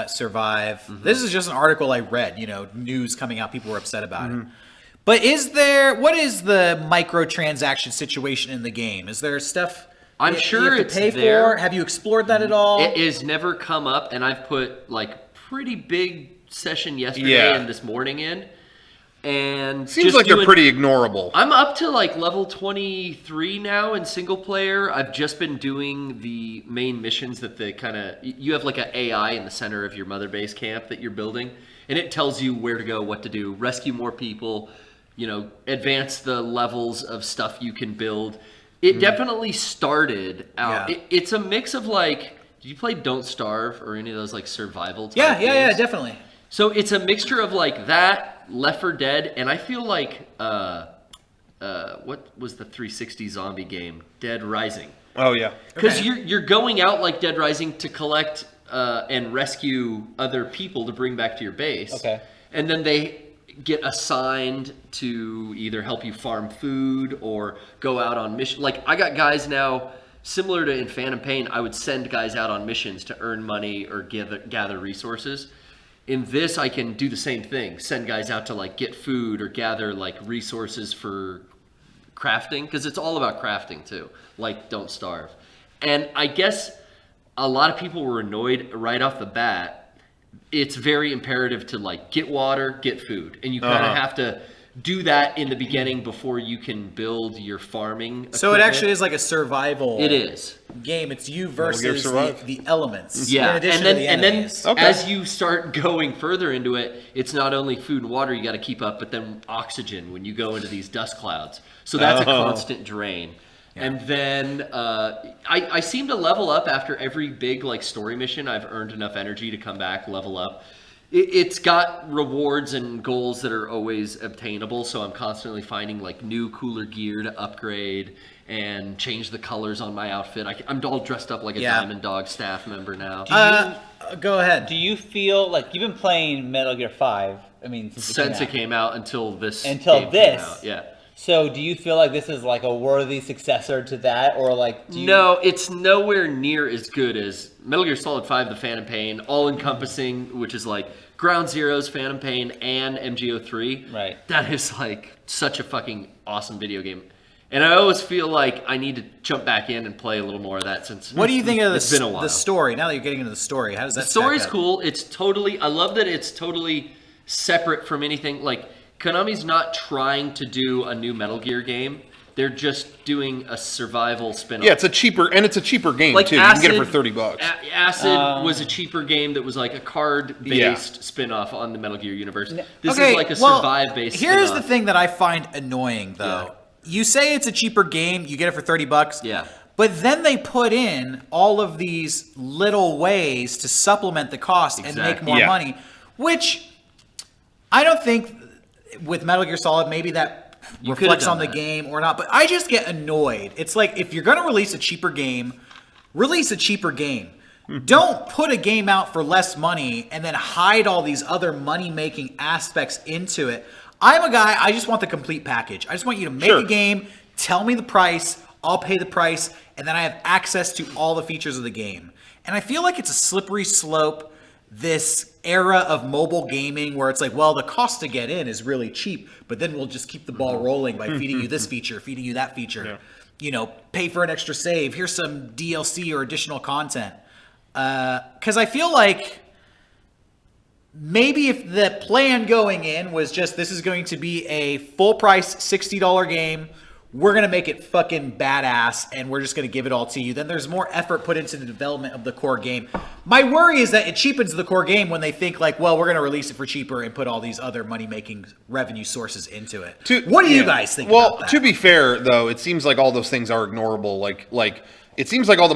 Survive. This is just an article I read. News coming out. People were upset about it. But what is the microtransaction situation in the game? Is there stuff?
I'm
you
sure
have to
it's
pay
there.
for? Have you explored that at all?
It has never come up, and I've put like pretty big session yesterday
Yeah.
and this morning in, and
Seems
just
like they're
doing-
pretty ignorable.
I'm up to like level 23 now in single player. I've just been doing the main missions that you have like an AI in the center of your mother base camp that you're building, and it tells you where to go, what to do, rescue more people, advance the levels of stuff you can build. It definitely started out.
Yeah.
It's a mix of like, did you play Don't Starve or any of those like survival type
yeah,
games?
definitely.
So it's a mixture of like that, Left 4 Dead, and I feel like what was the 360 zombie game? Dead Rising.
Oh yeah.
Because you're going out like Dead Rising to collect and rescue other people to bring back to your base.
Okay.
And then they get assigned to either help you farm food or go out on mission. Like I got guys now, similar to in Phantom Pain, I would send guys out on missions to earn money or gather resources. In this, I can do the same thing. Send guys out to like get food or gather like resources for crafting, because it's all about crafting too, like Don't Starve. And I guess a lot of people were annoyed right off the bat. It's very imperative to like get water, get food, and you kind of have to do that in the beginning before you can build your farming.
So it
equipment.
actually is like a survival
It is.
game. It's you
Gear
versus
Survive.
the elements.
Yeah,
in addition
and
to the
then
enemies.
Okay.
as you start going further into it, it's not only food and water you got to keep up, but then oxygen when you go into these dust clouds. So that's a constant drain. And then I seem to level up after every big like story mission. I've earned enough energy to come back, level up. It's got rewards and goals that are always obtainable, so I'm constantly finding like new, cooler gear to upgrade and change the colors on my outfit. I'm all dressed up like a
Yeah.
Diamond Dog staff member now.
Go ahead.
Do you feel like you've been playing Metal Gear 5? I mean,
Since it came out until this.
Until
game
this?
came out, yeah.
So do you feel like this is like a worthy successor to that, or like do you...
No, it's nowhere near as good as Metal Gear Solid 5, The Phantom Pain, all-encompassing, which is like Ground Zeroes, Phantom Pain, and MGO3.
Right.
That is like such a fucking awesome video game. And I always feel like I need to jump back in and play a little more of that since
What do you think of
it's been a while.
the story? Now that you're getting into the story, how does that
The story's
stack up?
cool. It's totally, I love that it's totally separate from anything. Like, Konami's not trying to do a new Metal Gear game. They're just doing a survival spin-off.
Yeah, it's a cheaper game
Like
too.
Acid,
you can get it for $30.
Acid was a cheaper game that was like a card-based spin-off on the Metal Gear universe. This is like a survive-based
Here's
spin-off.
the thing that I find annoying, though.
Yeah.
You say it's a cheaper game, you get it for $30.
Yeah.
But then they put in all of these little ways to supplement the cost and make
Exactly.
more
Yeah.
money, which I don't think with Metal Gear Solid, maybe that
You could've
reflects
done
on the
that.
game or not. But I just get annoyed. It's like, if you're going to release a cheaper game, release a cheaper game. Don't put a game out for less money and then hide all these other money-making aspects into it. I'm a guy, I just want the complete package. I just want you to make
Sure.
a game, tell me the price, I'll pay the price, and then I have access to all the features of the game. And I feel like it's a slippery slope, this era of mobile gaming where it's like, well, the cost to get in is really cheap, but then we'll just keep the ball rolling by feeding you this feature, feeding you that feature. You know, pay for an extra save, here's some DLC or additional content. Because I feel like maybe if the plan going in was just, this is going to be a full price $60 game, we're going to make it fucking badass and we're just going to give it all to you, then there's more effort put into the development of the core game. My worry is that it cheapens the core game when they think like, well, we're going to release it for cheaper and put all these other money-making revenue sources into it. What do you guys think about that?
To be fair, though, it seems like all those things are ignorable. Like it seems like all the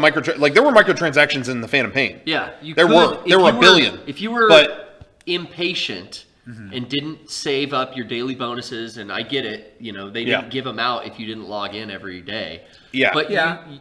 there were microtransactions in the Phantom Pain.
Yeah,
There were a billion.
If you were
but
impatient and didn't save up your daily bonuses, and I get it, you know, they didn't give them out if you didn't log in every day.
Yeah.
But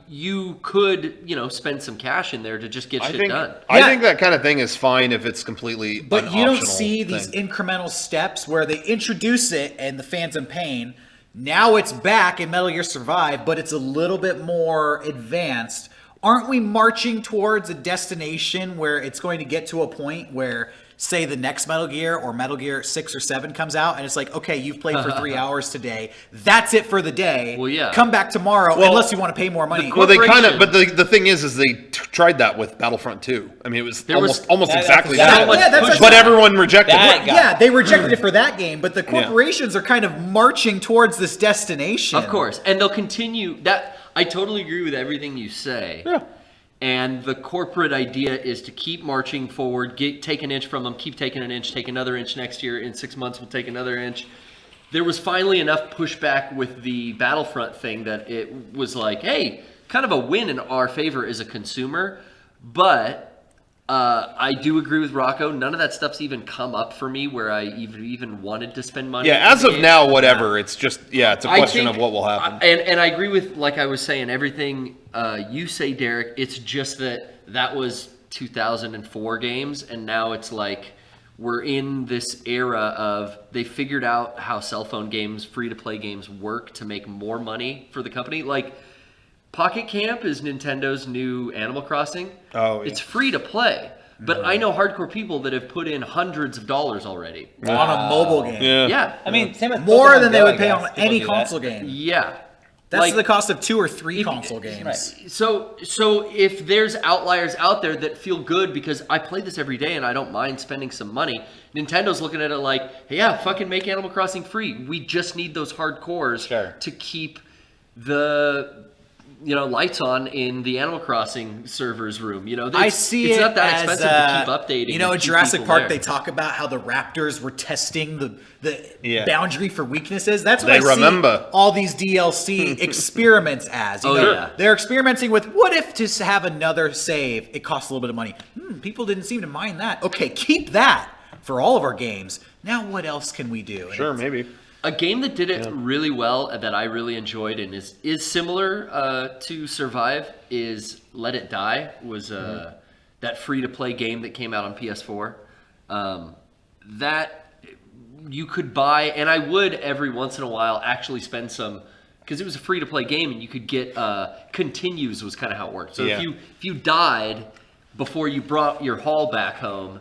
you could, you know, spend some cash in there to just get shit done.
I think that kind of thing is fine if it's completely
But
an
you don't
optional
see these
thing.
incremental steps where they introduce it and the Phantom Pain. Now it's back in Metal Gear Survive, but it's a little bit more advanced. Aren't we marching towards a destination where it's going to get to a point where, say, the next Metal Gear or Metal Gear 6 or 7 comes out and it's like, okay, you've played for 3 hours today. That's it for the day.
Well, yeah.
Come back tomorrow unless you want to pay more money.
Well, they kind of,
corporation-
but the thing is they tried that with Battlefront 2. I mean, it was almost
that's
exactly
exactly-
that.
Yeah, that's
but everyone rejected
That
it.
guy.
Yeah, they rejected it for that game, but the corporations are kind of marching towards this destination.
Of course. And they'll continue that. I totally agree with everything you say.
Yeah.
And the corporate idea is to keep marching forward, take an inch from them, keep taking an inch, take another inch next year. In 6 months, we'll take another inch. There was finally enough pushback with the Battlefront thing that it was like, hey, kind of a win in our favor as a consumer. But I do agree with Rocco. None of that stuff's even come up for me where I even wanted to spend money.
Yeah, as of now, whatever. It's just, it's a
I
question
think-
of what will happen.
And I agree with, like I was saying, everything you say, Derek. It's just that was 2004 games, and now it's like we're in this era of they figured out how cell phone games, free-to-play games work to make more money for the company. Like, Pocket Camp is Nintendo's new Animal Crossing.
Oh, yeah.
It's free to play. But I know hardcore people that have put in hundreds of dollars already.
On a mobile game.
Yeah.
I mean, same with
More
Pokemon
than they
Go,
would
I
pay
guess.
on
People
any
do that.
console game.
Yeah.
That's
Like,
the cost of 2 or 3
if-
console games.
Right.
So if there's outliers out there that feel good because I play this every day and I don't mind spending some money, Nintendo's looking at it like, hey, yeah, fucking make Animal Crossing free. We just need those hardcores
Sure.
to keep the lights on in the Animal Crossing servers room.
I see
it's
it
not that
as,
expensive to keep updating.
You know,
and
in
keep
Jurassic
people
Park,
there.
they talk about how the Raptors were testing the
Yeah.
boundary for weaknesses. That's what
They
I
remember.
see all these DLC experiments as. You
Oh,
know,
yeah.
They're experimenting with, what if to have another save, it costs a little bit of money. People didn't seem to mind that. Okay, keep that for all of our games. Now what else can we do? And
Sure,
it's-
maybe.
A game that did it really well that I really enjoyed and is similar to Survive is Let It Die. Was that free-to-play game that came out on PS4. That you could buy, and I would every once in a while actually spend some, because it was a free-to-play game and you could get continues was kind of how it worked. So
Yeah.
if you died before you brought your haul back home,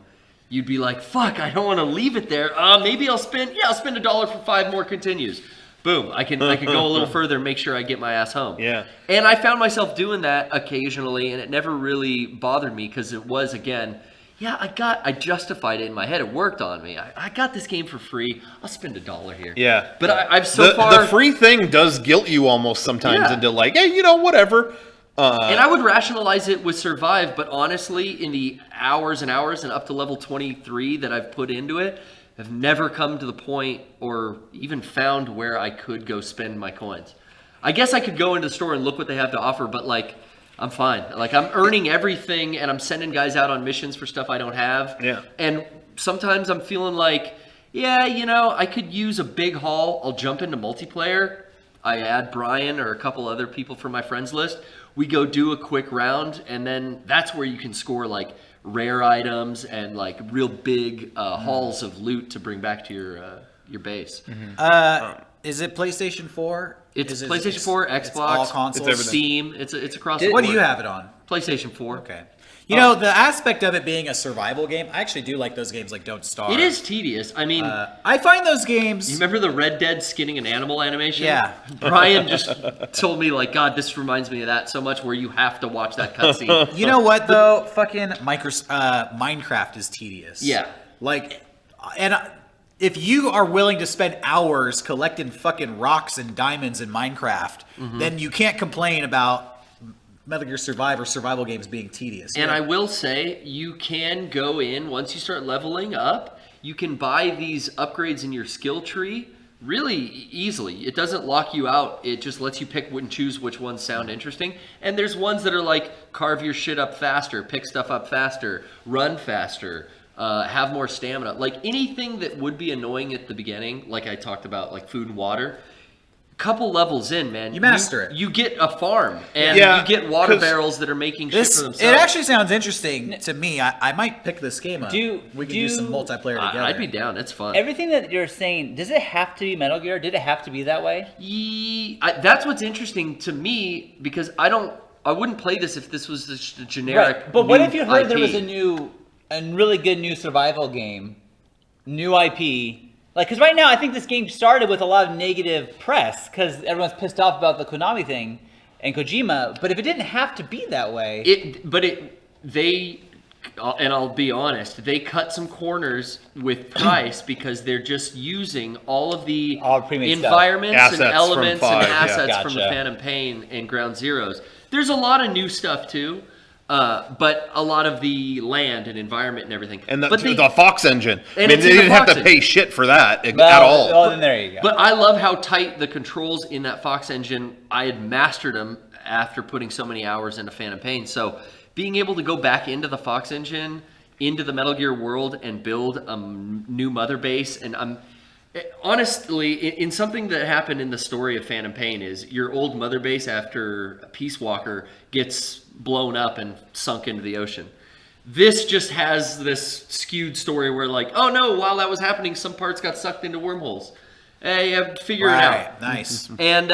you'd be like, fuck, I don't want to leave it there. Maybe I'll spend $1 for 5 more continues. Boom, I can go a little further and make sure I get my ass home.
Yeah.
And I found myself doing that occasionally, and it never really bothered me because it was, again, I justified it in my head. It worked on me. I got this game for free. I'll spend $1 here.
Yeah.
But I've so far...
The free thing does guilt you almost sometimes into like, hey, whatever.
And I would rationalize it with Survive, but honestly, in the hours and hours and up to level 23 that I've put into it, I've never come to the point or even found where I could go spend my coins. I guess I could go into the store and look what they have to offer, but like, I'm fine. Like, I'm earning everything, and I'm sending guys out on missions for stuff I don't have.
Yeah.
And sometimes I'm feeling like, I could use a big haul. I'll jump into multiplayer. I add Brian or a couple other people from my friends list. We go do a quick round, and then that's where you can score, like, rare items and, like, real big hauls of loot to bring back to your base.
Is it PlayStation 4?
It's PlayStation 4, Xbox,
it's all consoles?
It's
Steam. It's across the board.
What do you have it on?
PlayStation 4.
Okay. The aspect of it being a survival game, I actually do like those games like Don't Starve.
It is tedious. I mean,
I find those games...
you remember the Red Dead skinning an animal animation?
Yeah.
Brian just told me, like, God, this reminds me of that so much where you have to watch that cutscene.
You know what, though? Fucking Minecraft is tedious.
Yeah.
Like, and if you are willing to spend hours collecting fucking rocks and diamonds in Minecraft, then you can't complain about Metal Gear Survive or survival games being tedious.
And I will say, you can go in, once you start leveling up, you can buy these upgrades in your skill tree really easily. It doesn't lock you out. It just lets you pick and choose which ones sound interesting. And there's ones that are like, carve your shit up faster, pick stuff up faster, run faster, have more stamina. Like, anything that would be annoying at the beginning, like I talked about, like food and water, couple levels in, man,
you master it.
You get a farm, and you get water barrels that are making shit for themselves.
It actually sounds interesting to me. I might pick this game up. We can do some multiplayer together.
I'd be down. It's fun.
Everything that you're saying, does it have to be Metal Gear? Did it have to be that way?
That's what's interesting to me, because I wouldn't play this if this was just a generic.
Right. But what if you heard
IP?
there was a really good new survival game, new IP? Like, because right now I think this game started with a lot of negative press because everyone's pissed off about the Konami thing and Kojima. But if it didn't have to be that way, and I'll be honest, they cut some corners with price because they're just using all of the environments and elements and assets from the Phantom Pain and Ground Zeroes. There's a lot of new stuff too. But a lot of the land and environment and everything.
And the Fox engine.
And
they didn't have to pay shit for that at all.
Oh, then there you go.
But I love how tight the controls in that Fox engine, I had mastered them after putting so many hours into Phantom Pain. So being able to go back into the Fox engine, into the Metal Gear world, and build a new mother base, and honestly, in something that happened in the story of Phantom Pain is your old mother base after Peace Walker gets blown up and sunk into the ocean. This just has this skewed story where, like, oh no, while that was happening, some parts got sucked into wormholes. Hey, you have to figure it out.
Nice.
And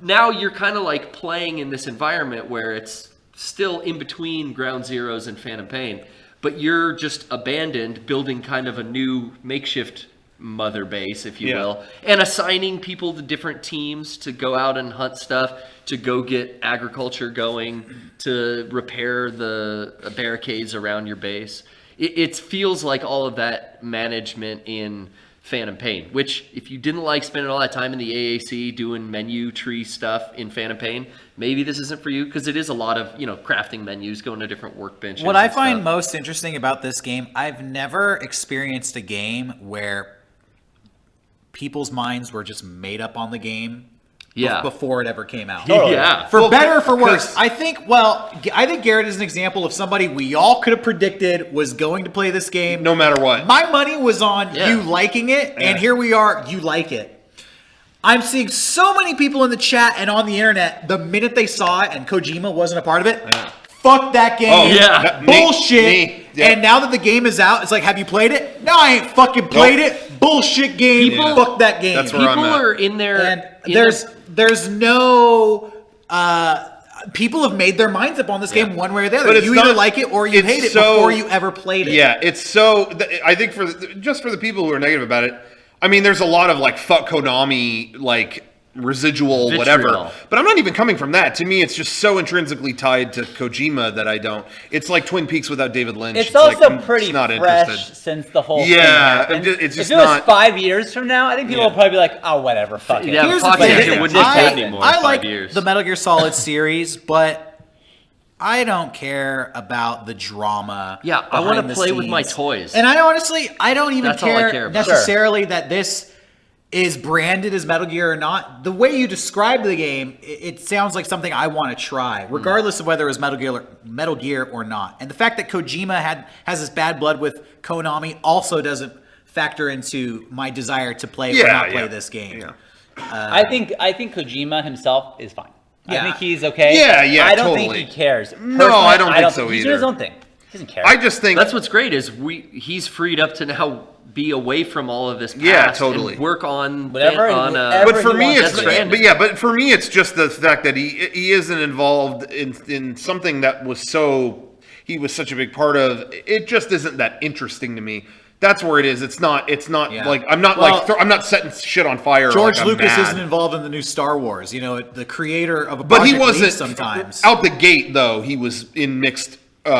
now you're kind of like playing in this environment where it's still in between Ground Zeroes and Phantom Pain, but you're just abandoned, building kind of a new makeshift mother base, if you will, and assigning people to different teams to go out and hunt stuff, to go get agriculture going, to repair the barricades around your base. It feels like all of that management in Phantom Pain, which if you didn't like spending all that time in the AAC doing menu tree stuff in Phantom Pain, maybe this isn't for you, because it is a lot of, crafting menus, going to different workbenches.
What I find most interesting about this game, I've never experienced a game where people's minds were just made up on the game before it ever came out.
Yeah.
For better or for worse. I think Garrett is an example of somebody we all could have predicted was going to play this game.
No matter what.
My money was on you liking it, and here we are, you like it. I'm seeing so many people in the chat and on the internet, the minute they saw it and Kojima wasn't a part of it, fuck that game.
Oh, yeah.
Bullshit. And now that the game is out, it's like, have you played it? No, I ain't fucking played it. Bullshit game. Fuck that game.
That's where
people
I'm at.
are in there.
And there's no people have made their minds up on this game one way or the other.
But it's
You either
not-
like it or you
it's
hate it
so-
before you ever played it.
Yeah, it's so. I think just for the people who are negative about it, I mean, there's a lot of like fuck Konami, like residual whatever.
Vitriol.
But I'm not even coming from that. To me, it's just so intrinsically tied to Kojima that I don't. It's like Twin Peaks without David Lynch.
It's
like,
also
I'm
pretty
just not
fresh
interested.
since the whole thing
Yeah,
happened.
it's just
if it was
not-
5 years from now, I think people will probably be like, oh, whatever, fuck it.
Yeah,
Here's the
Pocket
thing.
Engine wouldn't exist anymore in
I
5
like
years.
the Metal Gear Solid series, but I don't care about the drama.
Yeah, I wanna
behind the
play with my
scenes.
toys.
And I honestly, I don't even
That's all I care about.
necessarily that this is branded as Metal Gear or not. The way you describe the game, it sounds like something I want to try, regardless of whether it's Metal Gear or not. And the fact that Kojima has this bad blood with Konami also doesn't factor into my desire to play or not play this game.
Yeah.
I think Kojima himself is fine.
Yeah.
I think he's okay.
Yeah,
I don't
totally.
think he cares.
No, I don't think so
He's doing his
either.
own thing. He doesn't care.
I just think
That's what's great is he's freed up to now be away from all of this past
Yeah, totally.
and work on
Whatever
But for
he
me,
wants
it's
to
do.
but for me, it's just the fact that he isn't involved in something that he was such a big part of. It just isn't that interesting to me. That's where it is. It's not
Yeah.
like I'm not I'm not setting shit on fire.
George
like I'm
Lucas
mad.
isn't involved in the new Star Wars. You know, the creator of a
But he
project
wasn't
leaves sometimes.
out the gate though. He was in mixed. You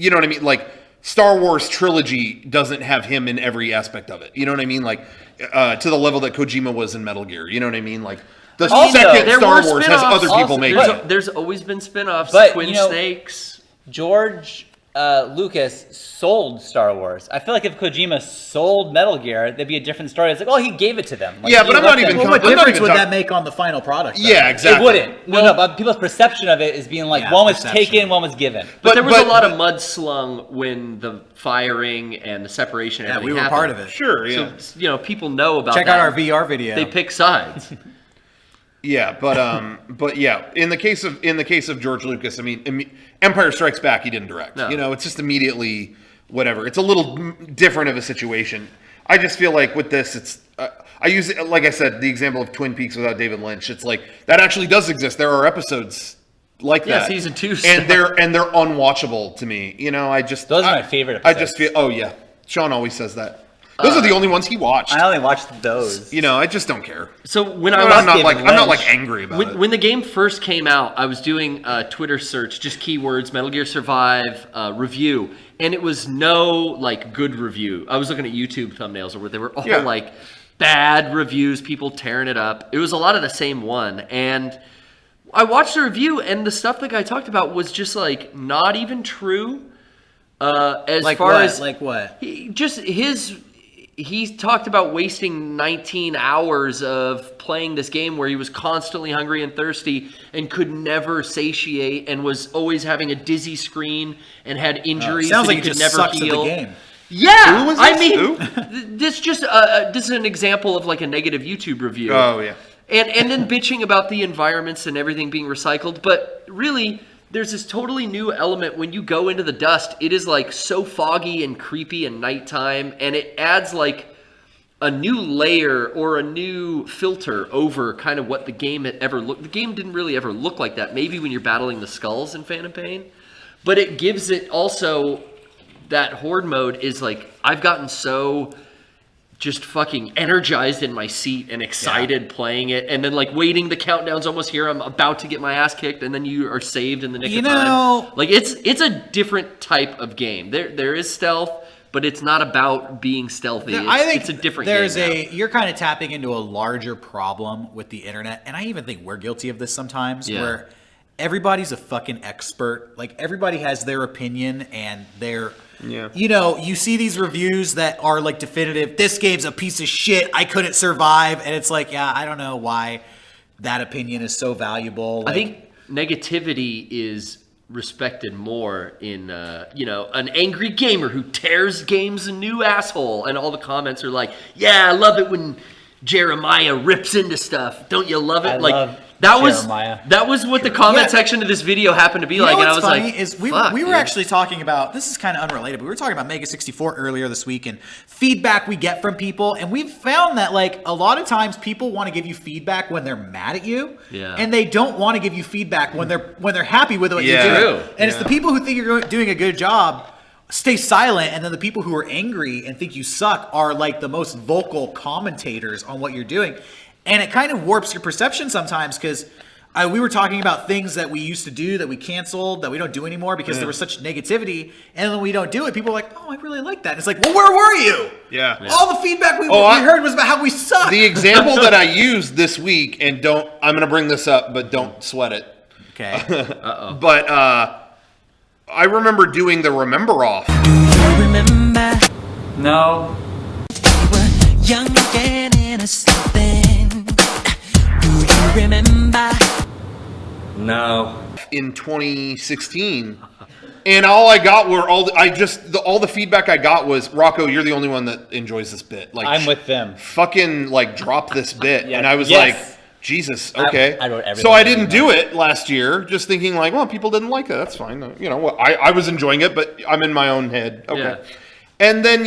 know what I mean? Like Star Wars trilogy doesn't have him in every aspect of it. You know what I mean? Like to the level that Kojima was in Metal Gear. You know what I mean? Like the
Also,
second
there
Star
were
Wars has
spin-offs.
other people making it.
There's always been spin-offs.
But,
Twin
you know,
Snakes.
George Lucas sold Star Wars. I feel like if Kojima sold Metal Gear, there'd be a different story. It's like, oh, he gave it to them. Like,
Yeah,
he
but I'm
let
not even
them-
Well,
com-
what
I'm not
difference
even
would
talk-
that make on the final product? though?
Yeah, exactly.
It wouldn't. No, but people's perception of it is being like,
Yeah,
one was
perception.
taken, one was given.
But there was a lot of mud slung when the firing and the separation.
Yeah,
and
we
everything
were part of
happened.
it.
Sure, yeah.
So people know about.
Check
that.
out our VR video.
They pick sides.
Yeah, but yeah, in the case of George Lucas, I mean, Empire Strikes Back, he didn't direct.
No.
You know, it's just immediately whatever. It's a little different of a situation. I just feel like with this, it's I use it, like I said, the example of Twin Peaks without David Lynch. It's like that actually does exist. There are episodes like
Yeah,
that.
season 2
and
stuff.
they're unwatchable to me. You know,
Those are my favorite
I just
episodes.
feel. Oh yeah, Sean always says that. Those are the only ones he watched.
I only watched those.
You know, I just don't care.
So when
I'm
I
not
was
like
David
I'm not
Lynch.
like angry about it.
when the game first came out, I was doing a Twitter search, just keywords, Metal Gear Survive review, and it was no like good review. I was looking at YouTube thumbnails where they were all
Yeah.
like bad reviews, people tearing it up. It was a lot of the same one, and I watched the review, and the stuff the guy talked about was just like not even true. As
like
far
what?
as
Like what?
He talked about wasting 19 hours of playing this game where he was constantly hungry and thirsty and could never satiate and was always having a dizzy screen and had injuries
Sounds
that
like
he
it
could
just
never
sucks
heal.
at the game.
Yeah,
Who was
I
this?
mean,
Who?
this is an example of like a negative YouTube review.
Oh yeah.
And then bitching about the environments and everything being recycled. But really, there's this totally new element when you go into the dust. It is like so foggy and creepy and nighttime, and it adds like a new layer or a new filter over kind of what the game had ever looked. The game didn't really ever look like that. Maybe when you're battling the skulls in Phantom Pain, but it gives it also that horde mode is like I've gotten so just fucking energized in my seat and excited playing it, and then like waiting, the countdown's almost here, I'm about to get my ass kicked, and then you are saved in the nick of time. Like it's a different type of game. There is stealth, but it's not about being stealthy.
I think
it's a different
there's
game now.
you're kind of tapping into a larger problem with the internet, and I even think we're guilty of this sometimes,
Yeah.
where everybody's a fucking expert. Like everybody has their opinion and their
Yeah.
you know, you see these reviews that are like definitive, this game's a piece of shit, I couldn't survive, and it's like, yeah, I don't know why that opinion is so valuable.
I
Like,
think negativity is respected more in an angry gamer who tears games a new asshole, and all the comments are like, yeah, I love it when Jeremiah rips into stuff. Don't you love it?
I
like
love
That was
Jeremiah.
that was what the comment
Yeah.
section of this video happened to be
You
like,
know
and I
what's
was
funny
like,
is we
"Fuck,
were
dude."
actually talking about, this is kind of unrelated, but we were talking about MEGA64 earlier this week and feedback we get from people, and we've found that like a lot of times people want to give you feedback when they're mad at you,
Yeah.
and they don't want to give you feedback when they're happy with what
Yeah.
you're doing.
True.
And it's the people who think you're doing a good job stay silent, and then the people who are angry and think you suck are like the most vocal commentators on what you're doing, and it kind of warps your perception sometimes because we were talking about things that we used to do that we canceled, that we don't do anymore because there was such negativity, and when we don't do it, people are like, oh, I really like that. And it's like, well, where were you?
Yeah.
All the feedback we
I-
heard was about how we suck.
The example that I used this week, and I'm going to bring this up, but don't sweat it.
Okay.
But I remember doing the Remember Off.
Remember,
No.
we were young and innocent then. Do you remember?
No.
In 2016, and all I got were all the feedback I got was, Rocco, you're the only one that enjoys this bit. Like,
I'm with them.
fucking like drop this bit.
Yeah.
And I was
Yes.
like, Jesus, okay.
I wrote everything
so I
down.
didn't do it last year, just thinking like, well, people didn't like it. That's fine. You know, I was enjoying it, but I'm in my own head. Okay.
Yeah.
And then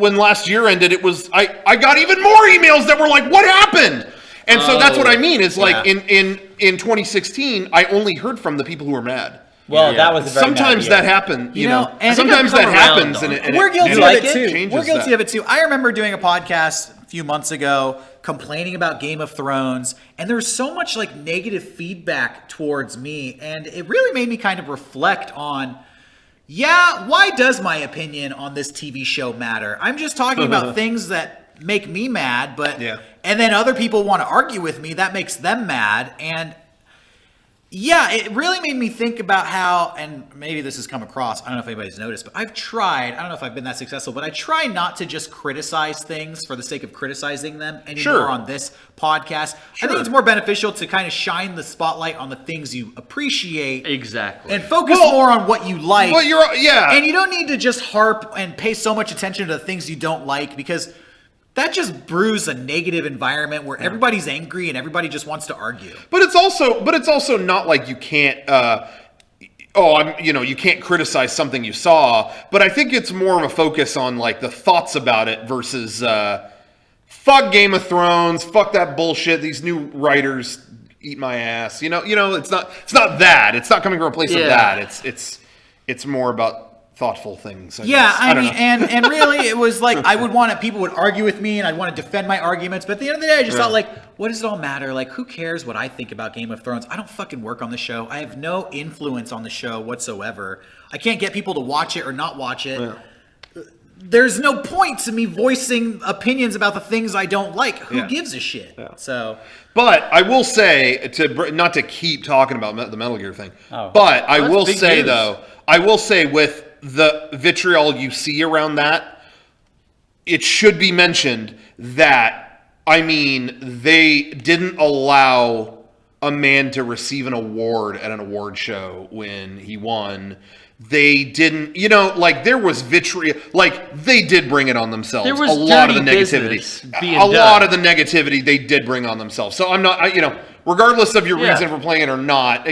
when last year ended, it was I got even more emails that were like, what happened? And so that's what I mean. Is like
yeah.
in 2016, I only heard from the people who were mad.
Well,
Yeah.
that was a very
Sometimes
bad
that happens, you know.
and
Sometimes
come
that
around
happens,
on
and
it.
it,
We're guilty
and
of
like
it too.
changes
We're guilty
that.
of it too. I remember doing a podcast a few months ago complaining about Game of Thrones, and there was so much like negative feedback towards me, and it really made me kind of reflect on, yeah, why does my opinion on this TV show matter? I'm just talking about things that make me mad, but
Yeah.
and then other people want to argue with me, that makes them mad, and yeah, it really made me think about how, and maybe this has come across, I don't know if anybody's noticed, but I've tried, I don't know if I've been that successful, but I try not to just criticize things for the sake of criticizing them anymore
Sure.
on this podcast. I
Sure.
think it's more beneficial to kind of shine the spotlight on the things you appreciate
Exactly.
and focus
Well-
more on what you like.
Well, yeah.
And you don't need to just harp and pay so much attention to the things you don't like, because that just brews a negative environment where everybody's angry and everybody just wants to argue.
But it's also not like you can't. You can't criticize something you saw. But I think it's more of a focus on like the thoughts about it versus fuck Game of Thrones, fuck that bullshit. These new writers eat my ass. You know, it's not that. It's not coming from a place of
Yeah.
that. It's more about thoughtful things.
Yeah,
guess.
I
don't
mean,
know.
and really, it was like I would want it. People would argue with me, and I'd want to defend my arguments. But at the end of the day, I just thought, like, what does it all matter? Like, who cares what I think about Game of Thrones? I don't fucking work on the show. I have no influence on the show whatsoever. I can't get people to watch it or not watch it. There's no point to me voicing opinions about the things I don't like. Who
Yeah.
gives a shit? So
But I will say, not to keep talking about the Metal Gear thing,
Oh.
but I
That's
will
big
say
news.
though, I will say with the vitriol you see around that, it should be mentioned that, I mean, they didn't allow a man to receive an award at an award show when he won. They didn't, like there was vitriol, like they did bring it on themselves.
There was
a lot of the
dirty
negativity,
business being
a lot
done.
of the negativity they did bring on themselves. So I'm not, regardless of your
Yeah.
reason for playing it or not,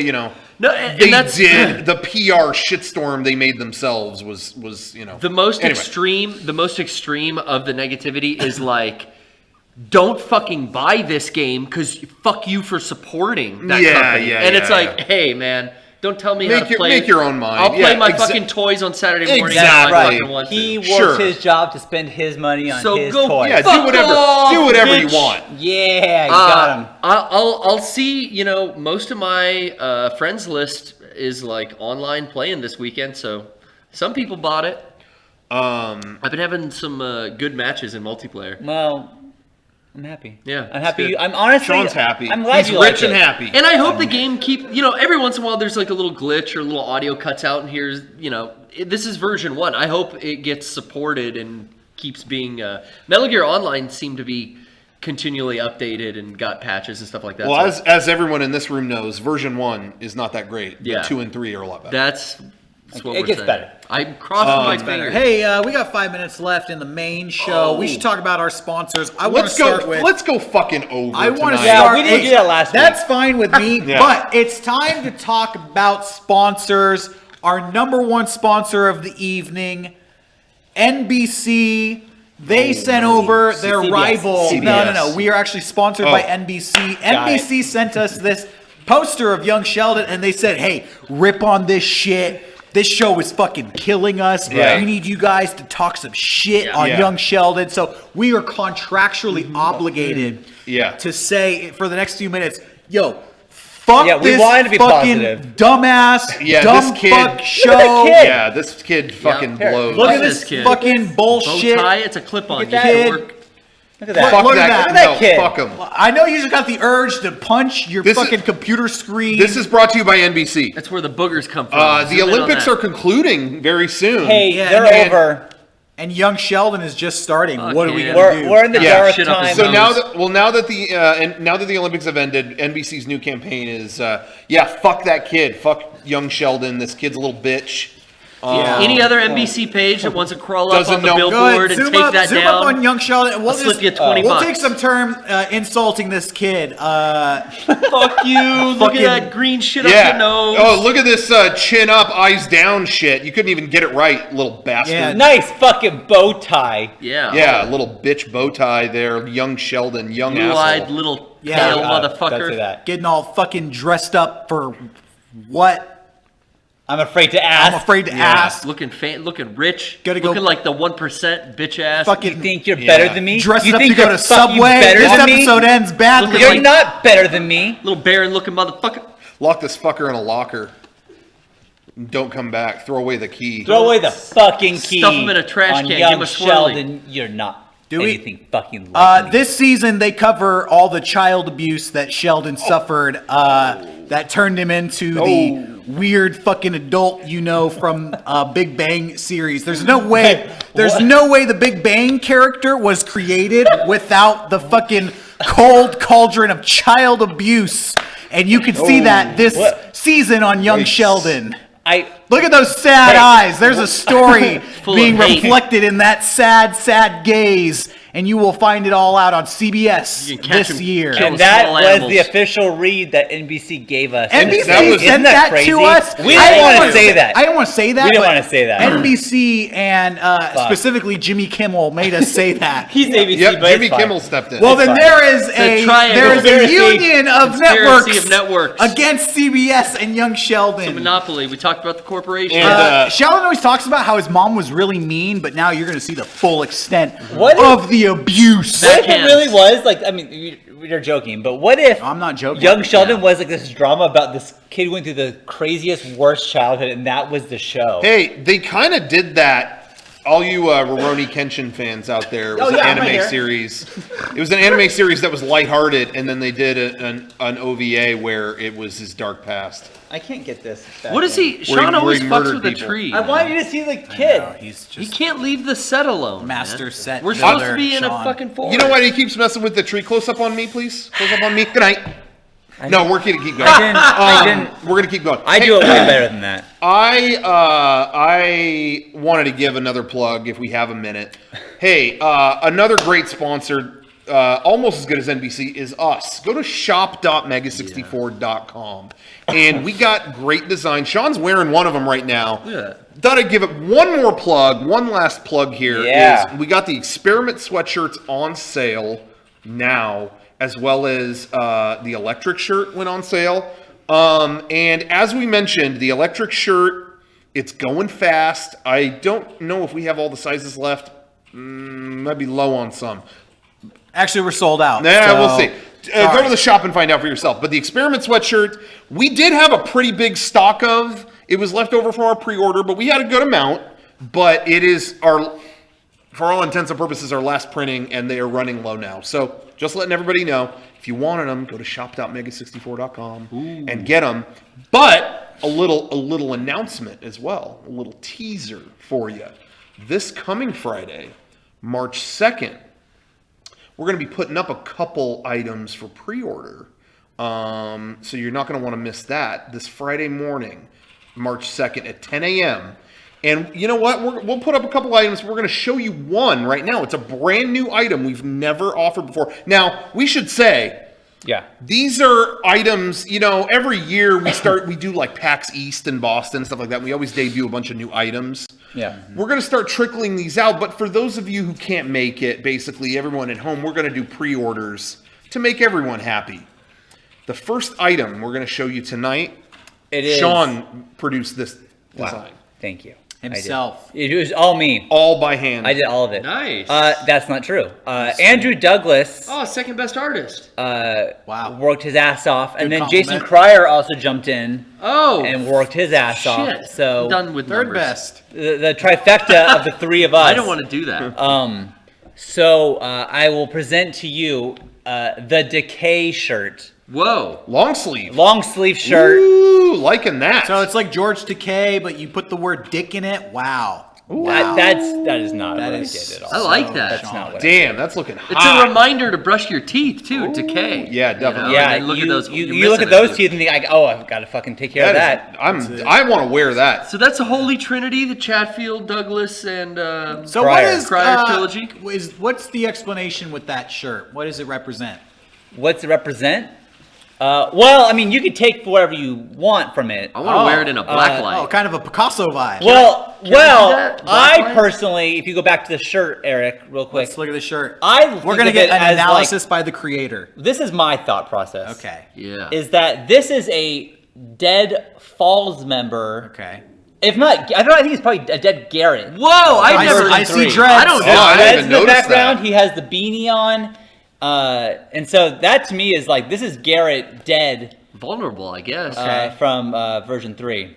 No, and
they
that's
did the PR shitstorm they made themselves was
the most
Anyway.
extreme of the negativity is like, don't fucking buy this game because fuck you for supporting that
Yeah,
company.
yeah,
and
yeah,
it's like,
yeah.
hey man, don't tell me how to play.
Make your own mind.
I'll play
Yeah,
my fucking toys on Saturday morning.
Exactly.
if I fucking want to.
He works
Sure.
his job to spend his money on
So
his
go
toys.
Yeah,
Fuck
do
off,
whatever you
bitch.
want.
Yeah, you got him.
I'll see. Most of my friends list is like online playing this weekend, so some people bought it. I've been having some good matches in multiplayer.
Well, I'm happy.
Yeah,
I'm
it's
happy.
good.
I'm honestly.
Sean's happy.
I'm glad
He's
you
rich
like
and
it.
happy.
And I hope the game every once in a while there's like a little glitch or a little audio cuts out, and here's, this is version 1. I hope it gets supported and keeps being, Metal Gear Online seemed to be continually updated and got patches and stuff like that.
Well,
so
as everyone in this room knows, version 1 is not that great.
Yeah.
But 2 and 3 are a lot better.
that's That's what
It
we're
gets
saying.
better.
I'm crossing my fingers.
Hey, we got 5 minutes left in the main show. We should talk about our sponsors. I want to start with.
Let's go fucking over.
I want to
tonight.
Yeah,
start.
we didn't do that last
That's
week.
fine with me,
Yeah.
but it's time to talk about sponsors. Our number one sponsor of the evening, NBC. They sent over their
CBS.
rival.
CBS.
No. We are actually sponsored by NBC. NBC sent us this poster of young Sheldon, and they said, "Hey, rip on this shit. This show is fucking killing us.
Right.
We need you guys to talk some shit on
Yeah.
young Sheldon." So we are contractually obligated
Yeah.
to say for the next few minutes, yo, fuck
Yeah, we
this
wanted to be
fucking
positive.
dumbass,
Yeah,
dumb
this kid-
fuck
Look at
show.
that kid.
Yeah, this kid fucking
Here,
blows.
Look at
This
this
kid.
fucking bullshit.
Bow tie, it's a clip-on.
Look
You
at
can
that.
work.
Look at that.
Fuck
Look at
that.
that.
Look at that
No,
kid.
fuck him.
I know you just got the urge to punch your
This is-
fucking computer screen.
This is brought to you by NBC.
That's where the boogers come from.
The
Zoom in on
Olympics
that.
are concluding very soon.
Hey,
Yeah,
they're
and-
over.
and young Sheldon is just starting.
Fuck
What are we
yeah.
gonna do?
We're in the
Yeah.
dark
Shit up his
time.
So
nose.
now that the Olympics have ended, NBC's new campaign is fuck that kid, fuck young Sheldon. This kid's a little bitch.
Yeah.
Any other NBC page that wants to crawl up
Doesn't
on the
know-
billboard and
Zoom
take
up,
that
zoom
down?
up on young Sheldon. And we'll
I'll slip you 20
We'll
bucks.
take some term insulting this kid.
Fuck you! Look
Fucking-
at that green shit up
Yeah.
your nose.
Oh, look at this chin up, eyes down shit. You couldn't even get it right, little bastard.
Yeah.
Nice fucking bow tie.
Yeah.
Yeah, little bitch bow tie there, young Sheldon, young
Blue-eyed
asshole.
little
Yeah.
pale
Don't
motherfucker.
say that.
Getting all fucking dressed up for what?
I'm afraid to ask.
I'm afraid to ask.
Looking rich.
Gotta go-
looking like the 1% bitch ass.
You
Fucking
think you're
Yeah.
better than me?
dressed
you
up
think
to go
you're
to
fucking
Subway.
better
This
than me?
episode ends badly.
Looking
You're
like-
not better than me.
little barren looking motherfucker.
Lock this fucker in a locker. Don't come back. Throw away the key.
Throw away the fucking key.
Stuff 'em in a trash
on
can,
young
give 'em a swirly.
Sheldon, you're not
Do we-
anything fucking like me.
This season, they cover all the child abuse that Sheldon suffered that turned him into the weird fucking adult from Big Bang series. There's no way the Big Bang character was created without the fucking cold cauldron of child abuse. And you can see that this
What?
season on young
Yikes.
Sheldon.
I
Look at those sad
Hey.
eyes. There's a story
Full
being
of hate.
reflected in that sad gaze, and you will find it all out on CBS
You can catch
this
'em
year.
kill
and that
small
was
animals.
the official read that NBC gave us.
NBC
That was-
sent
Isn't
that
crazy?
to us.
We
I
didn't want
wanna
to say that.
I didn't want to say that.
We didn't
but
wanna say that.
NBC and specifically Jimmy Kimmel made us say that.
He's ABC,
Yep,
but
Jimmy
it's fine.
Kimmel stepped in.
Well, then
fine.
there is
a
a
triangle.
there is a
Conspiracy.
union of
Conspiracy of networks.
against CBS and young Sheldon.
Monopoly. We talked about the corporation.
And,
Sheldon always talks about how his mom was really mean, but now you're going to see the full extent
What
of the abuse.
What if it
Backhands.
really was like? I mean, you're joking, but what if
I'm not joking.
young Sheldon
Yeah.
was like this drama about this kid going through the craziest, worst childhood, and that was the show?
Hey, they kind of did that. All you Rurouni Kenshin fans out there, it was an
yeah, I'm
anime
right here.
series. It was an anime series that was lighthearted, and then they did an OVA where it was his dark past.
I can't get this.
What is he?
Where
Sean
he
always fucks
murdered
with the
people.
tree.
I
man.
want you to see the kid.
He's
He
just
can't leave the set alone.
Master
man.
set
We're supposed
builder,
to be in a
Sean.
fucking forest.
You know why he keeps messing with the tree? Close up on me, please. Close up on me. Good night. No, we're gonna keep going. We're gonna keep going.
I do it way better than that.
I wanted to give another plug if we have a minute. Hey, another great sponsor, almost as good as NBC, is us. Go to shop.mega64.com. And we got great design. Sean's wearing one of them right now.
Yeah.
Thought I'd give it one more plug, one last plug here.
Yeah.
Is we got the experiment sweatshirts on sale now, as well as the electric shirt went on sale. And as we mentioned, the electric shirt, it's going fast. I don't know if we have all the sizes left. Might be low on some.
Actually, we're sold out.
Yeah,
so-
we'll see. Go
Sorry.
to the shop and find out for yourself. But the experiment sweatshirt, we did have a pretty big stock of. It was left over from our pre-order, but we had a good amount. But it is our, for all intents and purposes, our last printing, and they are running low now. So just letting everybody know, if you wanted them, go to shop.mega64.com and get them. But a little announcement as well, a little teaser for you. This coming Friday, March 2nd, we're going to be putting up a couple items for pre-order. So you're not going to want to miss that. This Friday morning, March 2nd at 10 a.m. And you know what? We'll put up a couple items. We're going to show you one right now. It's a brand new item we've never offered before. Now, we should say, these are items, every year we do like PAX East in Boston, stuff like that. We always debut a bunch of new items.
Yeah.
We're going to start trickling these out, but for those of you who can't make it, basically everyone at home, we're going to do pre-orders to make everyone happy. The first item we're going to show you tonight, Sean produced this design.
Thank you.
Himself.
It was all me.
All by hand.
I did all of it.
Nice.
That's not true. Andrew Douglas.
Oh, second best artist.
Worked his ass off, and then
compliment.
Jason Cryer also jumped in.
Oh,
and worked his ass off. So
I'm done with
third
numbers.
best.
the trifecta of the three of us.
I don't want to do that.
So I will present to you the Decay shirt.
Whoa.
Long sleeve.
Long sleeve shirt.
Ooh, liking that.
So it's like George Takei, but you put the word dick in it. Wow.
That is not
That
what
is-
I did at
I
all.
like that.
That's not what
Damn, that's looking hot.
It's a reminder to brush your teeth too. Decay.
Yeah, definitely.
Yeah,
and look
you
at those.
you
you're
look at
missing
those
it.
teeth and think, like, oh, I've got to fucking take care of that.
I want to wear that.
So that's a holy trinity: the Chatfield, Douglas, and
So
Cryer.
what is
Cryer trilogy?
What's the explanation with that shirt? What does it represent?
What's it represent? Well, I mean, you could take whatever you want from it.
I want to wear it in a black light.
Oh, kind of a Picasso vibe.
Well,
do that? Black
I
light?
personally, if you go back to the shirt, Eric, real quick,
Let's look at the shirt.
we're
We're gonna
think of
get
it
an
as,
analysis by the creator.
this is my thought process.
Okay.
Yeah.
Is that this is a dead Falls member?
Okay.
If not, I think it's probably a dead Garrett.
Whoa!
I see
three.
dreads.
I don't
Oh,
know.
I didn't
Red's
even
in the
notice
background.
that.
He has the beanie on. And so that to me is like, this is Garrett dead
Vulnerable, I guess.
from version 3.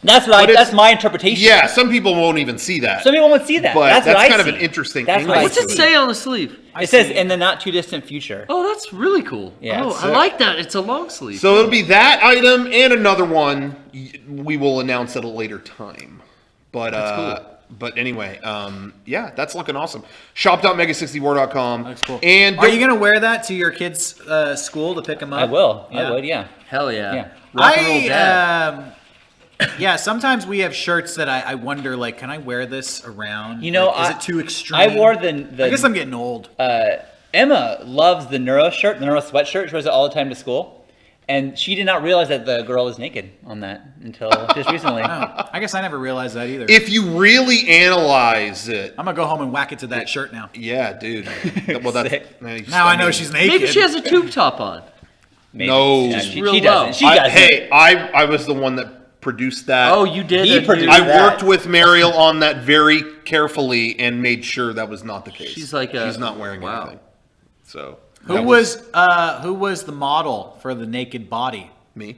That's my interpretation.
Yeah, some people won't even see that.
Some people won't see that.
But
that's
that's
what I
kind of
see.
an interesting
That's what I
angle.
What's it
see.
say on the sleeve?
It says in the not too distant future.
Oh, that's really cool.
Yeah,
Oh,
it's
I like that. It's a long sleeve.
So it'll be that item and another one. We will announce at a later time. But
That's cool.
But anyway, yeah, that's looking awesome. Shop.mega64.com.
That's cool.
And
are you gonna wear that to your kids' school to pick them up?
I will.
Yeah.
I would, yeah.
Hell yeah.
Yeah.
Rock and roll dad.
Yeah, sometimes we have shirts that I wonder, like, can I wear this around?
You know,
Like, is
I-
it too extreme?
I wore the
I guess I'm getting old.
Emma loves the Neuro shirt, the Neuro sweatshirt. She wears it all the time to school. And she did not realize that the girl was naked on that until just recently.
Oh, I guess I never realized that either.
if you really analyze it,
I'm gonna go home and whack it to that shirt now.
yeah, dude. Well, that's
Sick.
Now I know she's naked.
Maybe she has a tube top on.
Maybe.
No.
Yeah,
She's
she
real
doesn't.
low.
She doesn't.
Hey, I was the one that produced that.
Oh, you did?
He produced
I
that.
worked with Mariel on that very carefully and made sure that was not the case.
She's like
she's not wearing
wow.
anything. So
Who was the model for the naked body?
me?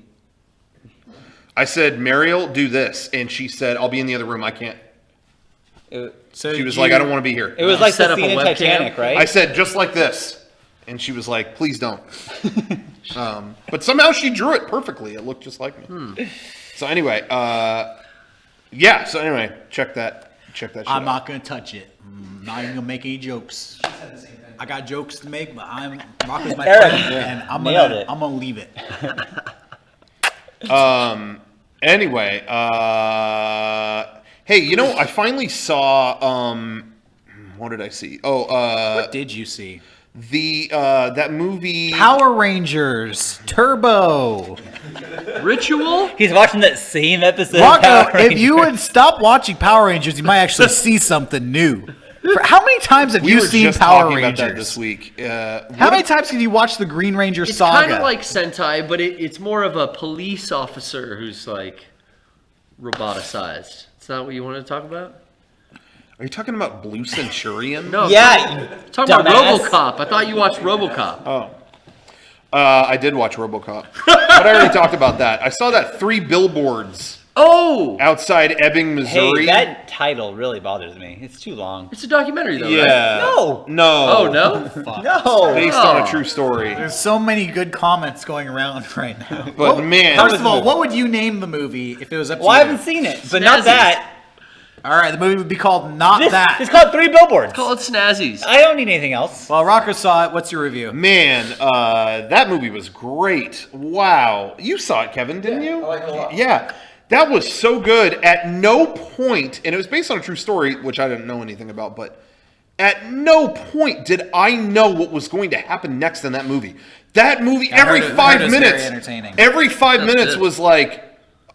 I said, Mariel, do this, and she said, I'll be in the other room. I can't.
So
She was like, I don't want to be here.
It was like
set
the
up a
scene in
webcam?
Titanic, right?
I said, just like this. And she was like, please don't. But somehow she drew it perfectly. It looked just like me. So anyway, yeah. So anyway, check that shit
I'm
out.
not gonna touch it. I'm not even gonna make any jokes. I got jokes to make, but Rocco's my
Eric,
friend, and I'm
nailed
gonna
it.
I'm gonna leave it.
Anyway, hey, you know, I finally saw, what did I see?
What did you see?
That movie.
Power Rangers Turbo.
Ritual?
He's watching that same episode. of
Rocco,
Power
if you
Rangers.
would stop watching Power Rangers, you might actually see something new. How many times have
We
you
were
seen
just
Power
talking
Rangers?
about that this week.
How many times did you watch the Green Ranger
It's
saga?
kind of like Sentai, but it's more of a police officer who's like roboticized. Is that what you wanted to talk about?
Are you talking about Blue Centurion?
No.
Yeah,
Talking about
dumbass.
RoboCop. I thought you watched RoboCop.
Oh. I did watch RoboCop. But I already talked about that. I saw that 3 billboards
Oh!
outside Ebbing, Missouri.
Hey, that title really bothers me. It's too long.
It's a documentary, though, right?
Yeah.
No.
No.
Oh, no?
No.
Based on a true story.
There's so many good comments going around right now.
But man.
First of all, what would you name the movie if it was up to
Well, I
you?
haven't seen it, but not
Snazzy.
that.
All right, the movie would be called Not
This,
That.
it's called 3 Billboards.
Call it Snazzies.
I don't need anything else.
Well, Rocco saw it. What's your review?
Man, that movie was great. Wow. You saw it, Kevin, didn't you?
I liked it a lot.
Yeah. That was so good. At no point, and it was based on a true story, which I didn't know anything about, but at no point did I know what was going to happen next in that movie. That movie, every 5 minutes, every 5 minutes was like,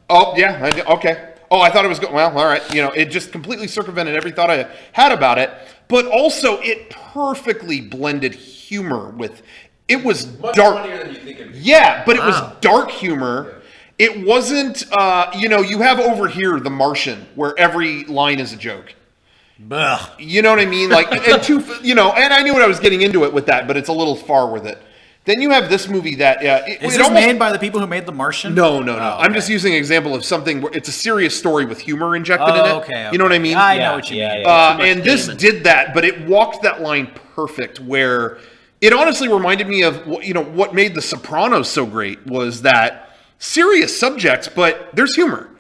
oh, yeah, okay. Oh, I thought it was good. Well, all right. It just completely circumvented every thought I had about it. But also, it perfectly blended humor with, it was
Much
dark.
funnier than you think it'd be.
Yeah, but it was dark humor. It wasn't, you have over here The Martian, where every line is a joke.
Ugh.
You know what I mean? Like, and I knew what I was getting into it with that, but it's a little far with it. Then you have this movie that
Is this made by the people who made The Martian?
No.
Oh, okay.
I'm just using an example of something where it's a serious story with humor injected in it.
Okay.
You know what I mean?
I know what you mean.
And this did that, but it walked that line perfect. Where it honestly reminded me of what made The Sopranos so great was that serious subjects, but there's humor,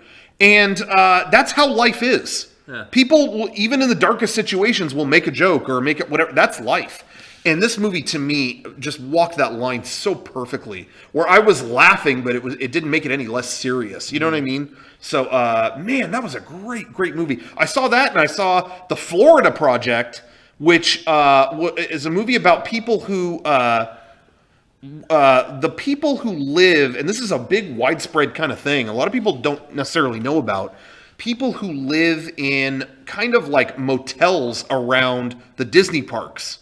and that's how life is. Yeah. People will, even in the darkest situations, will make a joke or make it whatever. That's life. And this movie, to me, just walked that line so perfectly, where I was laughing, but it didn't make it any less serious. You know what I mean? So, man, that was a great movie. I saw that, and I saw The Florida Project, which is a movie about people who, the people who live, and this is a big, widespread kind of thing. A lot of people don't necessarily know about people who live in kind of like motels around the Disney parks.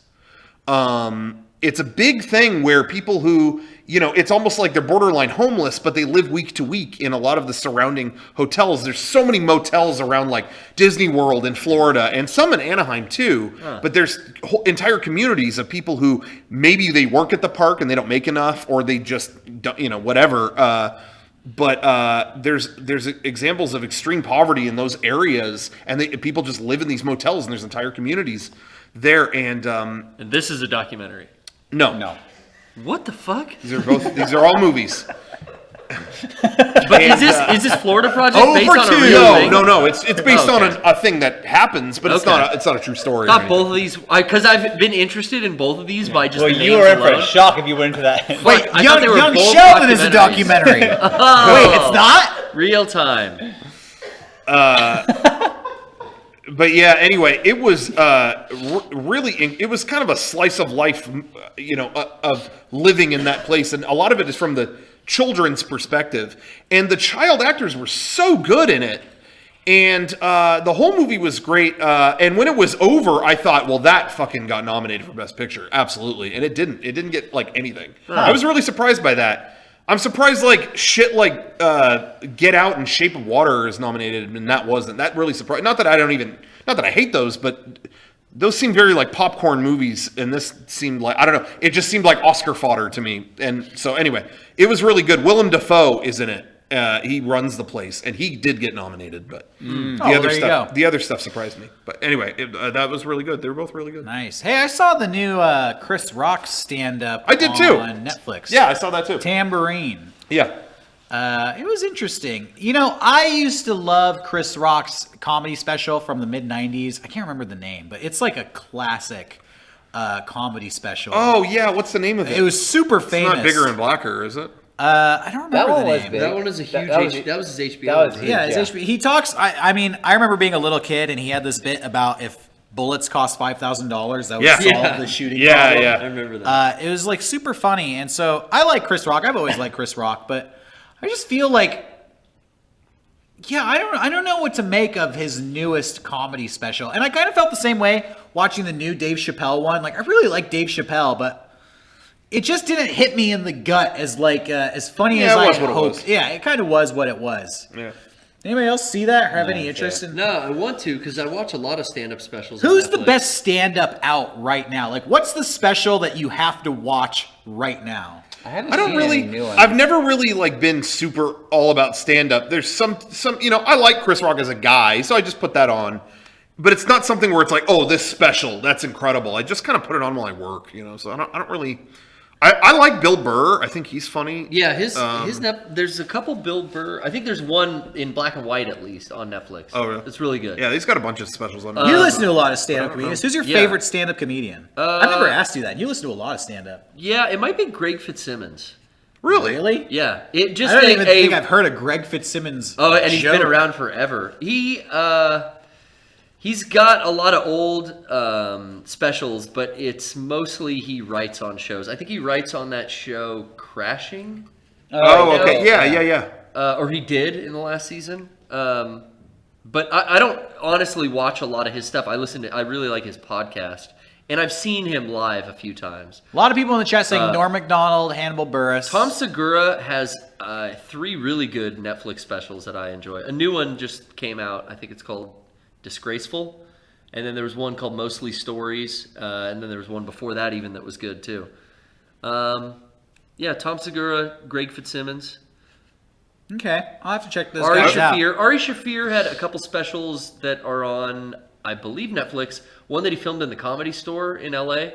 It's a big thing where people who, it's almost like they're borderline homeless, but they live week to week in a lot of the surrounding hotels. There's so many motels around like Disney World in Florida and some in Anaheim too. But there's entire communities of people who maybe they work at the park and they don't make enough, or they just don't, whatever. But there's examples of extreme poverty in those areas, and people just live in these motels, and there's entire communities there. And
this is a documentary.
No.
What the fuck?
These are all movies.
But is this Florida Project based on a real thing?
No. It's based on a thing that happens, but it's not a true story.
Not both of these, because I've been interested in both of these by just the names
you were in for
alone.
a shock if you went into that.
Wait,
I thought they were
Young
both
Sheldon is a
documentaries.
documentary. Wait, it's not?
Real time.
But yeah, anyway, it was really, it was kind of a slice of life, of living in that place. And a lot of it is from the children's perspective. And the child actors were so good in it. And the whole movie was great. And when it was over, I thought, well, that fucking got nominated for Best Picture. Absolutely. And it didn't. It didn't get, like, anything. I was really surprised by that. I'm surprised, like, shit like Get Out and Shape of Water is nominated, and that wasn't. That really surprised. Not that I hate those, but those seem very, like, popcorn movies, and this seemed like, I don't know, it just seemed like Oscar fodder to me. And so, anyway, it was really good. Willem Dafoe is in it. He runs the place, and he did get nominated, but the other stuff surprised me. But anyway, that was really good. They were both really good.
Nice. Hey, I saw the new Chris Rock stand-up.
I did too.
On Netflix.
Yeah, I saw that too.
Tambourine.
Yeah.
It was interesting. I used to love Chris Rock's comedy special from the mid-'90s. I can't remember the name, but it's like a classic comedy special.
Oh, yeah. What's the name of it?
It was super famous.
It's not Bigger and Blacker, is it?
I don't remember the name.
That one is a huge. That was his HBO.
That was huge,
It's HBO. He talks. I mean, I remember being a little kid, and he had this bit about if bullets cost $5,000, that would solve the shooting problem.
Yeah.
I remember that.
It was like super funny, and so I like Chris Rock. I've always liked Chris Rock, but I just feel like, I don't know what to make of his newest comedy special, and I kind of felt the same way watching the new Dave Chappelle one. Like, I really like Dave Chappelle, but it just didn't hit me in the gut as like as funny as I hoped. Yeah, it kind of was what it was.
Yeah.
Anybody else see that or have any interest in?
No, I want to because I watch a lot of stand-up specials.
Who's
on
the
Netflix.
best stand-up out right now? Like, what's the special that you have to watch right now?
I don't really.
I've never really like been super all about stand-up. There's some I like Chris Rock as a guy, so I just put that on. But it's not something where it's like, oh, this special, that's incredible. I just kind of put it on while I work, so I don't really. I like Bill Burr. I think he's funny.
Yeah, there's a couple Bill Burr. I think there's one in black and white at least on Netflix.
Oh, really?
It's really good.
Yeah, he's got a bunch of specials on.
You listen to a lot of stand-up comedians. Who's your
Yeah.
favorite stand-up comedian? I never asked you that. You listen to a lot of stand-up.
Yeah, it might be Greg Fitzsimmons.
Really?
Yeah, it just
I don't even think I've heard of Greg Fitzsimmons.
Oh, and he's
joke.
been around forever. He's got a lot of old specials, but it's mostly he writes on shows. I think he writes on that show Crashing.
Oh, okay. Yeah.
Or he did in the last season. But I don't honestly watch a lot of his stuff. I really like his podcast. And I've seen him live a few times.
A lot of people in the chat saying Norm Macdonald, Hannibal Buress.
Tom Segura has 3 really good Netflix specials that I enjoy. A new one just came out. I think it's called Disgraceful. And then there was one called Mostly Stories. And then there was one before that even that was good too. Yeah, Tom Segura, Greg Fitzsimmons.
Okay, I'll have to check this
Ari
guys out.
Shaffir. Ari Shaffir had a couple specials that are on, I believe, Netflix. One that he filmed in the Comedy Store in LA,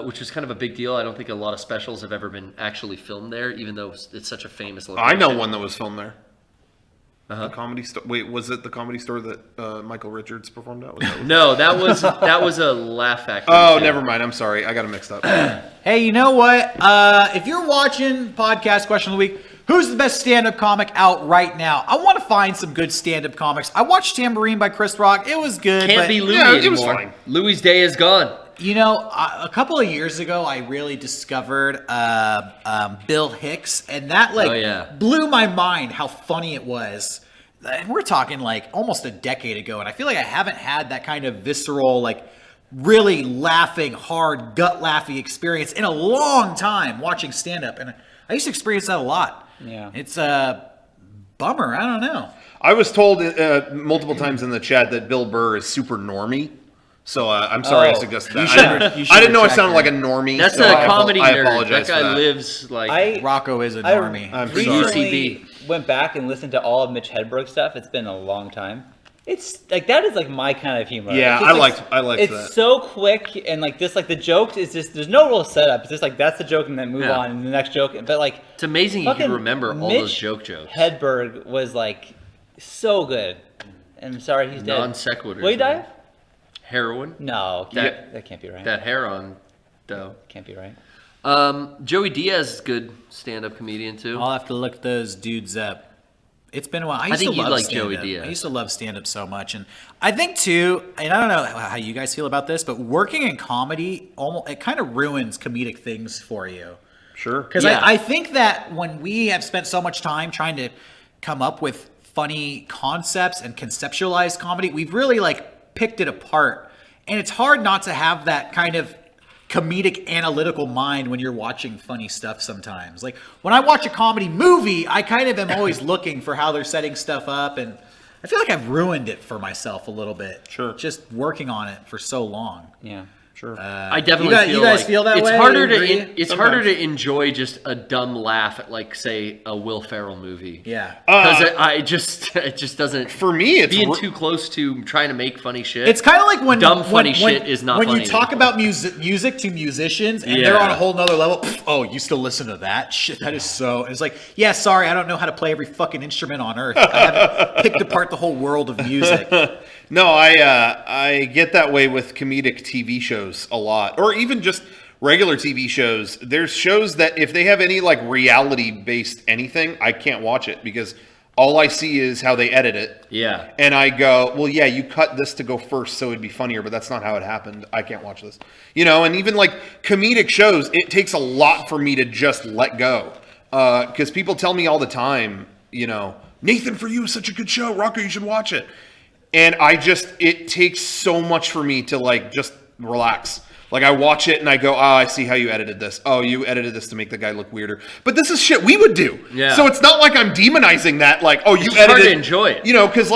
which was kind of a big deal. I don't think a lot of specials have ever been actually filmed there, even though it's such a famous location.
I know one that was filmed there. The Comedy Store. Wait, was it the Comedy Store that Michael Richards performed at?
No, that was a Laugh Factory.
Oh, never mind. I'm sorry. I got it mixed up.
Hey, you know what? If you're watching Podcast Question of the Week, who's the best stand-up comic out right now? I want to find some good stand-up comics. I watched Tambourine by Chris Rock. It was good.
Can't
but,
be Louis
yeah,
anymore.
it was fine.
Louis' day is gone.
You know, a couple of years ago, I really discovered Bill Hicks, and that blew my mind how funny it was. And we're talking like almost a decade ago, and I feel like I haven't had that kind of visceral, like really laughing, hard, gut-laughing experience in a long time watching stand-up. And I used to experience that a lot.
Yeah.
It's a bummer. I don't know.
I was told multiple times in the chat that Bill Burr is super normie. So I'm sorry I suggested that. I didn't know I sounded like a normie.
That's
so
a comedy
I
nerd.
apologize
That guy
for that.
lives like...
Rocco is a normie.
I'm
I
sorry.
recently went back and listened to all of Mitch Hedberg's stuff. It's been a long time. It's like that is like my kind of humor.
Yeah,
It's just,
I liked
it's
that.
so quick and like this, like the jokes is just there's no real setup. It's just like that's the joke and then move
Yeah.
on and the next joke. But like
It's amazing you can
fucking
remember all
Mitch
those jokes.
Hedberg was like so good. And I'm sorry he's dead.
Non sequiturs.
Will he die?
man. Heroin.
No, that can't be right.
That heroin, though.
Can't be right.
Joey Diaz is a good stand-up comedian too.
I'll have to look those dudes up. It's been a while. I used
think
to
you'd
love
like
stand-up.
Joey Diaz.
I used to love stand-up so much, and I think too. And I don't know how you guys feel about this, but working in comedy it kind of ruins comedic things for you.
Sure.
Because
Yeah.
I think that when we have spent so much time trying to come up with funny concepts and conceptualize comedy, we've really like picked it apart, and it's hard not to have that kind of comedic analytical mind when you're watching funny stuff sometimes. Like when I watch a comedy movie, I kind of am always looking for how they're setting stuff up, and I feel like I've ruined it for myself a little bit.
Sure.
Just working on it for so long.
Yeah.
Sure.
I definitely
you guys
like
feel that
it's
way?
harder
You agree?
it's harder to enjoy just a dumb laugh at like say a Will Ferrell movie.
Yeah.
Because it just doesn't.
For me, it's
being too close to trying to make funny shit.
It's kind of like when
Dumb funny
when,
shit is not
when
funny
you talk
anymore.
about music to musicians and
Yeah.
they're on a whole nother level. Oh, you still listen to that shit? That is so. And it's like, yeah, sorry, I don't know how to play every fucking instrument on earth. I haven't picked apart the whole world of music.
No, I get that way with comedic TV shows a lot, or even just regular TV shows. There's shows that if they have any like reality-based anything, I can't watch it because all I see is how they edit it.
Yeah.
And I go, well, yeah, you cut this to go first, so it'd be funnier, but that's not how it happened. I can't watch this. You know, and even like comedic shows, it takes a lot for me to just let go. Because people tell me all the time, you know, Nathan, for you is such a good show. Rocco, you should watch it. And it takes so much for me to like just relax. Like I watch it and I go, oh, I see how you edited this. Oh, you edited this to make the guy look weirder. But this is shit we would do.
Yeah.
So it's not like I'm demonizing that. Like, oh, you
It's
edited.
hard to enjoy it.
You know, because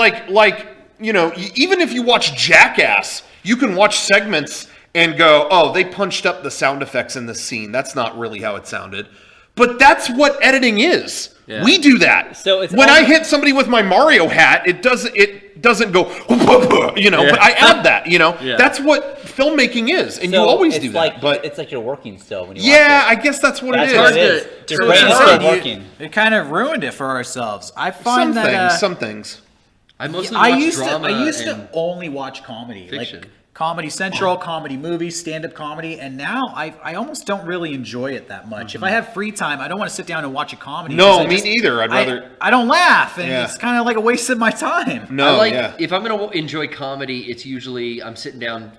you know, even if you watch Jackass, you can watch segments and go, oh, they punched up the sound effects in this scene. That's not really how it sounded. But that's what editing is.
Yeah.
We do that.
So it's
when I
almost-
hit somebody with my Mario hat, it doesn't go, you know,
Yeah.
but I add that, you know.
Yeah.
That's what filmmaking is, and you
So
always
it's
do
like,
that. But
it's like you're working still when you
yeah,
watch
I guess that's what
That's
it
what
is.
it is.
Hard to-
Your
so
brain's
it's
still
hard.
working.
It kind of ruined it for ourselves. I
Some
find that
things, some things.
I mostly
I
watch
used
drama
to
and
only watch comedy.
fiction.
Like Comedy Central, comedy movies, stand-up comedy, and now I almost don't really enjoy it that much. If I have free time, I don't want to sit down and watch a comedy.
No, me neither. I'd rather...
I don't laugh, and it's kind of like a waste of my time.
No,
if I'm going to enjoy comedy, it's usually I'm sitting down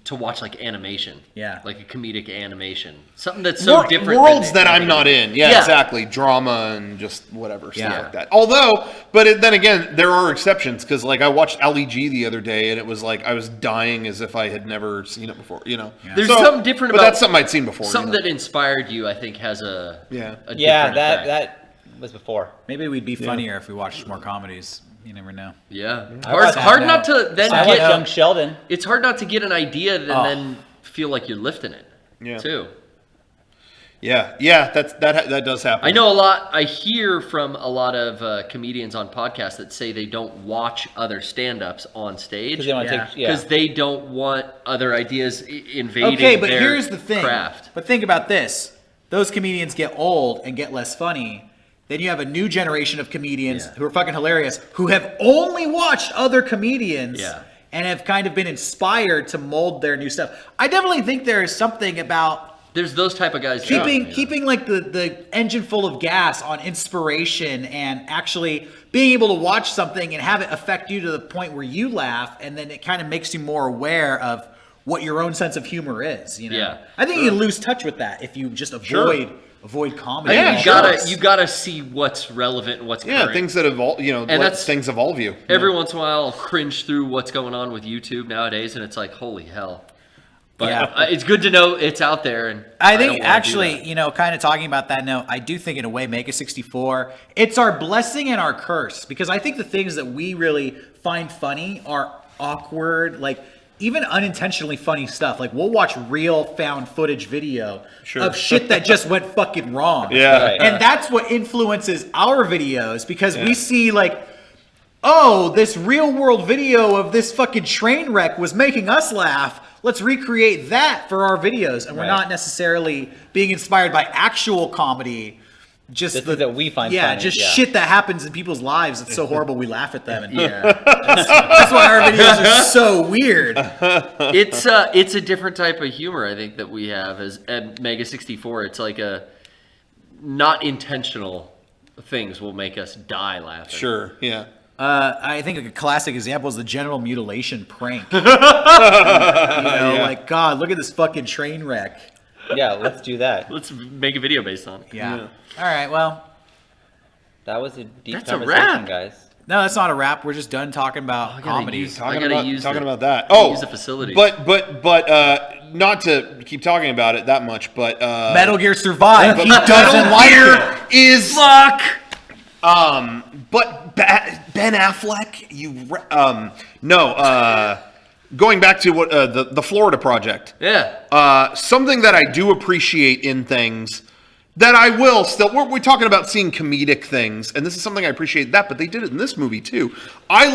to watch like animation.
Yeah.
Like a comedic animation. Something that's so different.
Worlds that I'm not in. Yeah, exactly. Drama and just whatever, stuff like that. Although, then again, there are exceptions, because like I watched Ali G the other day, and it was like I was dying as if I had never seen it before, you know?
Yeah. There's something different about...
But that's something I'd seen before.
Something that inspired you, I think, has a different
that
effect.
was before.
Maybe we'd be funnier if we watched more comedies. You never know.
Yeah. Hard not to then
get young Sheldon.
It's hard not to get an idea and then feel like you're lifting it. Too.
Yeah, that does happen.
I know a lot. I hear from a lot of comedians on podcasts that say they don't watch other stand-ups on stage because they don't want other ideas invading.
Okay, but
their
here's the thing.
Craft.
But think about this: those comedians get old and get less funny. Then you have a new generation of comedians who are fucking hilarious, who have only watched other comedians and have kind of been inspired to mold their new stuff. I definitely think there is something about
there's those type of guys
keeping like the engine full of gas on inspiration and actually being able to watch something and have it affect you to the point where you laugh, and then it kind of makes you more aware of what your own sense of humor is. You know, I think you lose touch with that if you just avoid comedy.
You gotta see what's relevant and what's current.
Things that evolve, and things evolve you.
Every once in a while, I'll cringe through what's going on with YouTube nowadays, and it's like, holy hell. But it's good to know it's out there. And
I think actually, kind of talking about that note, I do think in a way, MEGA64, it's our blessing and our curse, because I think the things that we really find funny are awkward, like even unintentionally funny stuff. Like we'll watch real found footage video of shit that just went fucking wrong. And that's what influences our videos, because we see like, oh, this real world video of this fucking train wreck was making us laugh. Let's recreate that for our videos. And we're not necessarily being inspired by actual comedy. Just
that we find funny.
Shit that happens in people's lives. It's so horrible we laugh at them. And that's why our videos are so weird.
It's a different type of humor, I think, that we have as at MEGA64. It's like a not intentional things will make us die laughing.
Sure, yeah.
I think a classic example is the genital mutilation prank. Like, God, look at this fucking train wreck.
Yeah, let's do that.
Let's make a video based on it.
Yeah. All right, well.
That was a deep
conversation,
wrap, guys.
No, that's not a wrap. We're just done talking about comedy.
Talking about that. Oh,
use the facility.
But not to keep talking about it that much, but
Metal Gear Survive. He doesn't like it.
Is
fuck.
But Ben Affleck, going back to what the Florida Project.
Yeah.
Something that I do appreciate in things that I will still. We're talking about seeing comedic things, and this is something I appreciate that. But they did it in this movie too. I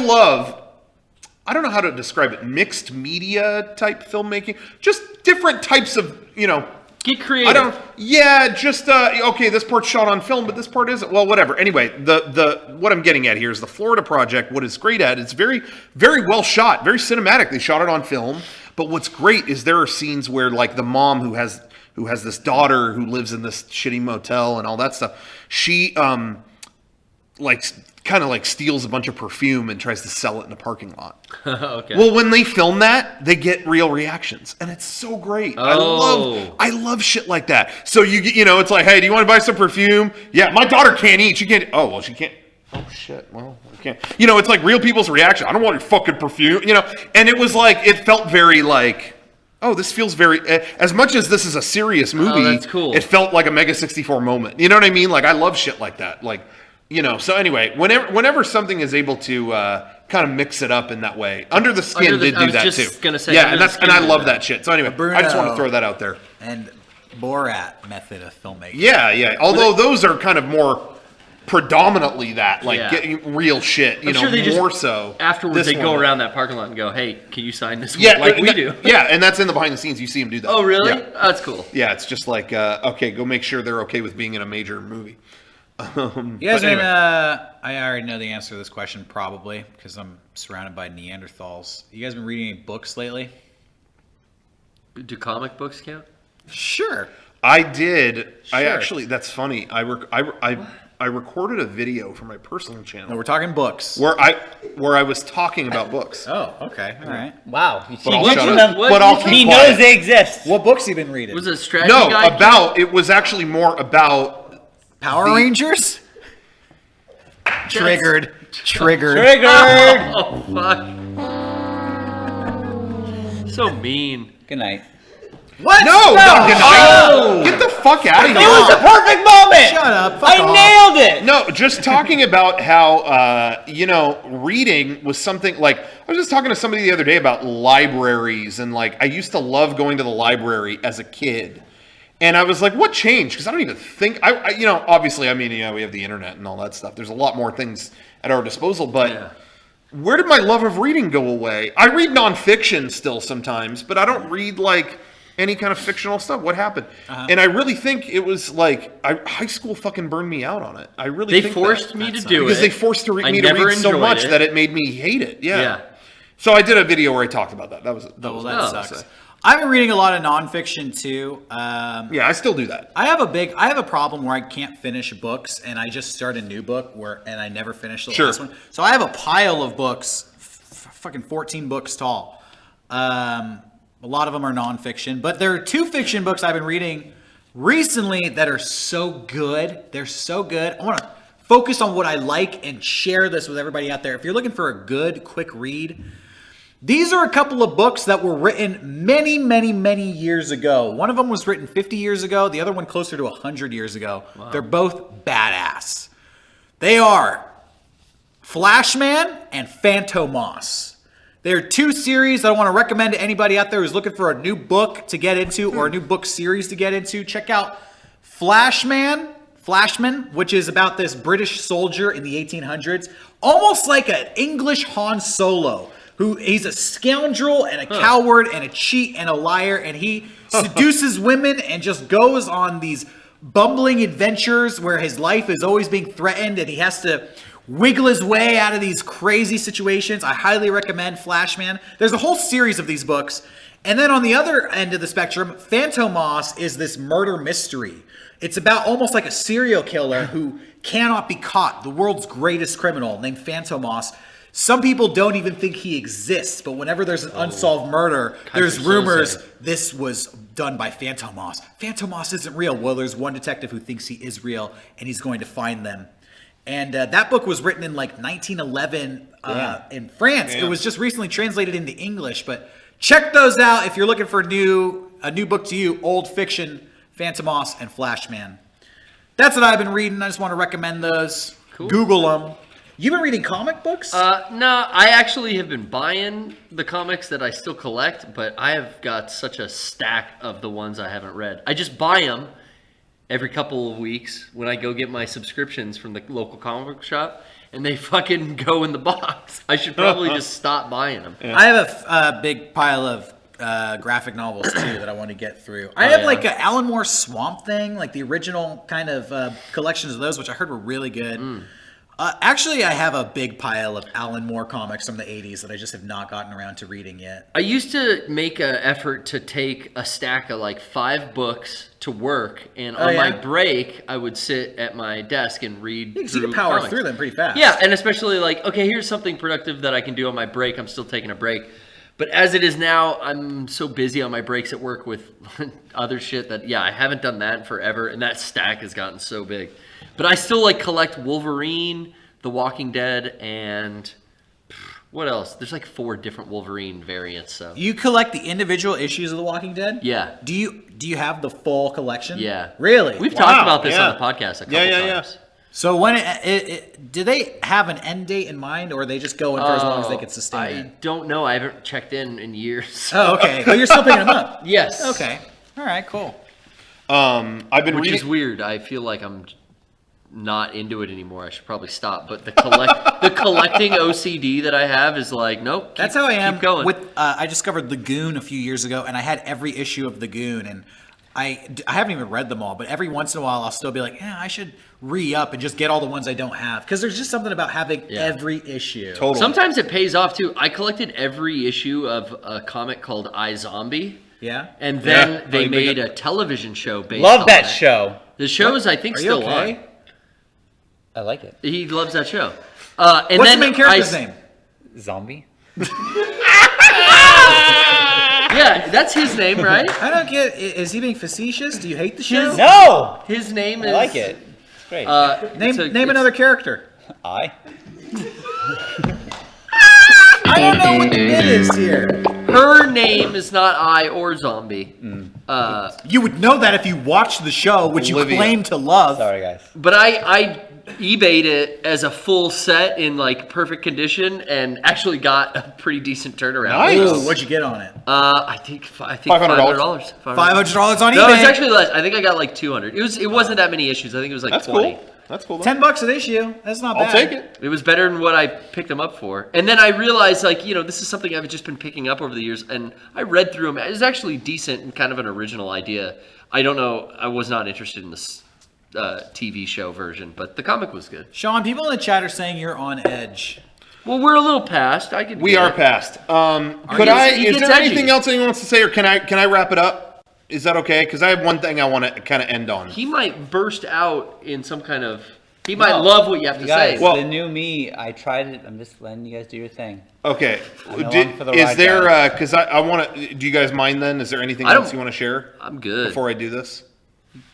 don't know how to describe it. Mixed media type filmmaking, just different types of
Get creative.
Okay, this part's shot on film, but this part isn't. Well, whatever. Anyway, the what I'm getting at here is the Florida Project. What it's great at, it's very, very well shot, very cinematic. They shot it on film, but what's great is there are scenes where like the mom who has this daughter who lives in this shitty motel and all that stuff, she kind of steals a bunch of perfume and tries to sell it in a parking lot.
Okay.
Well, when they film that, they get real reactions, and it's so great. I love shit like that. So it's like, hey, do you want to buy some perfume? Yeah, my daughter can't eat. She can't. Oh, well, she can't. Oh shit. Well, I can't. It's like real people's reaction. I don't want your fucking perfume. And it was like it felt very like. Oh, this feels very. As much as this is a serious movie,
that's cool.
It felt like a MEGA64 moment. You know what I mean? Like I love shit like that. Like. So anyway, whenever something is able to kind of mix it up in that way, Under the Skin did do that too.
I was just gonna say,
and I love that shit. So anyway, I just want to throw that out there.
And Borat method of filmmaking.
Yeah. Although those are kind of more predominantly that, getting real shit.
I'm sure they
more
just,
so.
Afterwards, they go around that parking lot and go, "Hey, can you sign this?" Like we do.
Yeah, and that's in the behind the scenes. You see them do that.
Oh, really?
Yeah.
Oh, that's cool.
Yeah, it's just like, okay, go make sure they're okay with being in a major movie.
You guys
But anyway.
I already know the answer to this question probably because I'm surrounded by Neanderthals. You guys been reading any books lately?
Do comic books count?
Sure.
I did. I
Sure.
actually. That's funny. I recorded a video for my personal
No,
channel
we're talking books.
where I was talking about books.
Oh, okay. All right.
Wow. You
But I'll
mentioned
shut
them.
up.
What
But I'll
did
keep
He
quiet.
knows they exist.
What books you been reading?
Was it a strategy
No,
guide?
about it was actually more about
Power Rangers? Triggered. Triggered.
Triggered.
Oh, fuck. So mean.
Good night.
What?
no, not good night.
Oh!
Get the fuck out of
It
here.
was the perfect moment.
Shut up. Fuck
I
off.
nailed it.
No, just talking about how reading was something like I was just talking to somebody the other day about libraries and like I used to love going to the library as a kid. And I was like, what changed? Because I don't even think I obviously, I mean, we have the internet and all that stuff. There's a lot more things at our disposal, but where did my love of reading go away? I read nonfiction still sometimes, but I don't read like any kind of fictional stuff. What happened? And I really think it was like high school fucking burned me out on it. I really
They
think
forced me to do it.
because they forced me to
never
read so
enjoyed
much
it.
that it made me hate it. Yeah.
Yeah.
So I did a video where I talked about that. That was
That
Oh,
sucks. I've been reading a lot of nonfiction too.
yeah, I still do that.
I have a problem where I can't finish books, and I just start a new book and I never finish the
Sure.
last one. So I have a pile of books, fucking 14 books tall. A lot of them are nonfiction, but there are 2 fiction books I've been reading recently that are so good. They're so good. I want to focus on what I like and share this with everybody out there. If you're looking for a good, quick read, these are a couple of books that were written many, many, many years ago. One of them was written 50 years ago. The other one closer to 100 years ago. Wow. They're both badass. They are Flashman and Phantomos. There are 2 series that I want to recommend to anybody out there who's looking for a new book to get into or a new book series to get into. Check out Flashman, which is about this British soldier in the 1800s, almost like an English Han Solo. He's a scoundrel and a coward and a cheat and a liar, and he seduces women and just goes on these bumbling adventures where his life is always being threatened and he has to wiggle his way out of these crazy situations. I highly recommend Flashman. There's a whole series of these books. And then on the other end of the spectrum, Phantomos is this murder mystery. It's about almost like a serial killer who cannot be caught, the world's greatest criminal named Phantomos. Some people don't even think he exists, but whenever there's an unsolved murder, there's rumors this was done by Phantomos. Phantomos isn't real. Well, there's one detective who thinks he is real, and he's going to find them. And that book was written in like 1911 in France. It was just recently translated into English, but check those out if you're looking for a new book to you, old fiction, Phantomos and Flashman. That's what I've been reading. I just want to recommend those. Cool. Google them. You've been reading comic books?
No, I actually have been buying the comics that I still collect, but I have got such a stack of the ones I haven't read. I just buy them every couple of weeks when I go get my subscriptions from the local comic book shop, and they fucking go in the box. I should probably just stop buying them.
Yeah. I have a big pile of graphic novels too that I want to get through. I have like a Alan Moore Swamp Thing, like the original kind of collections of those, which I heard were really good. Actually, I have a big pile of Alan Moore comics from the 80s that I just have not gotten around to reading yet.
I used to make an effort to take a stack of like 5 books to work, and on my break, I would sit at my desk and read
through you can power
comics.
through them pretty fast.
Yeah, and especially like, okay, here's something productive that I can do on my break. I'm still taking a break. But as it is now, I'm so busy on my breaks at work with other shit that, I haven't done that in forever, and that stack has gotten so big. But I still like collect Wolverine, The Walking Dead, and what else? There's like 4 different Wolverine variants. So
you collect the individual issues of The Walking Dead?
Yeah.
Do you have the full collection?
Yeah.
Really?
We've talked about this on the podcast a couple times.
Yeah.
So when do they have an end date in mind, or they just go in for as long as they can sustain
I
it?
don't know. I haven't checked in years.
Oh, okay. But you're still picking them up.
Yes.
Okay. All right. Cool.
I've been
Which
reading.
is weird. I feel like I'm not into it anymore. I should probably stop. But the collecting OCD that I have is like, nope.
That's how I am.
Keep going.
With I discovered The Goon a few years ago, and I had every issue of The Goon, and I haven't even read them all, but every once in a while I'll still be like, yeah, I should re-up and just get all the ones I don't have. Because there's just something about having every issue.
Totally.
Sometimes it pays off, too. I collected every issue of a comic called iZombie.
Yeah?
And then they made a television show based on
Love that
it.
show.
The show is, I think,
Are you
still
okay?
on.
I like it.
He loves that show. And
What's
then
the main character's name?
Zombie.
Yeah, that's his name, right?
I don't get. Is he being facetious? Do you hate the show?
No.
His name is.
I like it. It's great.
Name another character.
I.
I don't know what the bit is here.
Her name is not I or Zombie.
You would know that if you watched the show, which
Olivia.
you claim to love.
Sorry, guys.
But I eBayed it as a full set in like perfect condition and actually got a pretty decent turnaround.
Nice.
Ooh, what'd you get on it?
I think
$500.
$500.
$500 on eBay.
No, it's actually less. I think I got like 200. It wasn't that many issues. I think it was like
That's
20.
cool. That's cool.
$10 an issue. That's not bad.
I'll take it.
It was better than what I picked them up for. And then I realized, like, this is something I've just been picking up over the years. And I read through them. It was actually decent and kind of an original idea. I don't know. I was not interested in this TV show version, but the comic was good.
Sean, people in the chat are saying you're on edge.
Well, we're a little past.
We are past. Could
you-
I?
he
Is
gets
there
edgy.
anything else anyone wants to say, or can I wrap it up? Is that okay? Because I have one thing I want to kind of end on.
He might burst out in some kind of... He might love what you have to
Guys,
say.
Well-
the new me, I tried it. I'm just letting you guys do your thing.
Okay.
I know I'm for the
Is
ride,
there? Because I want to. Do you guys mind then? Is there anything
I don't-
else you want to share
I'm good.
before I do this?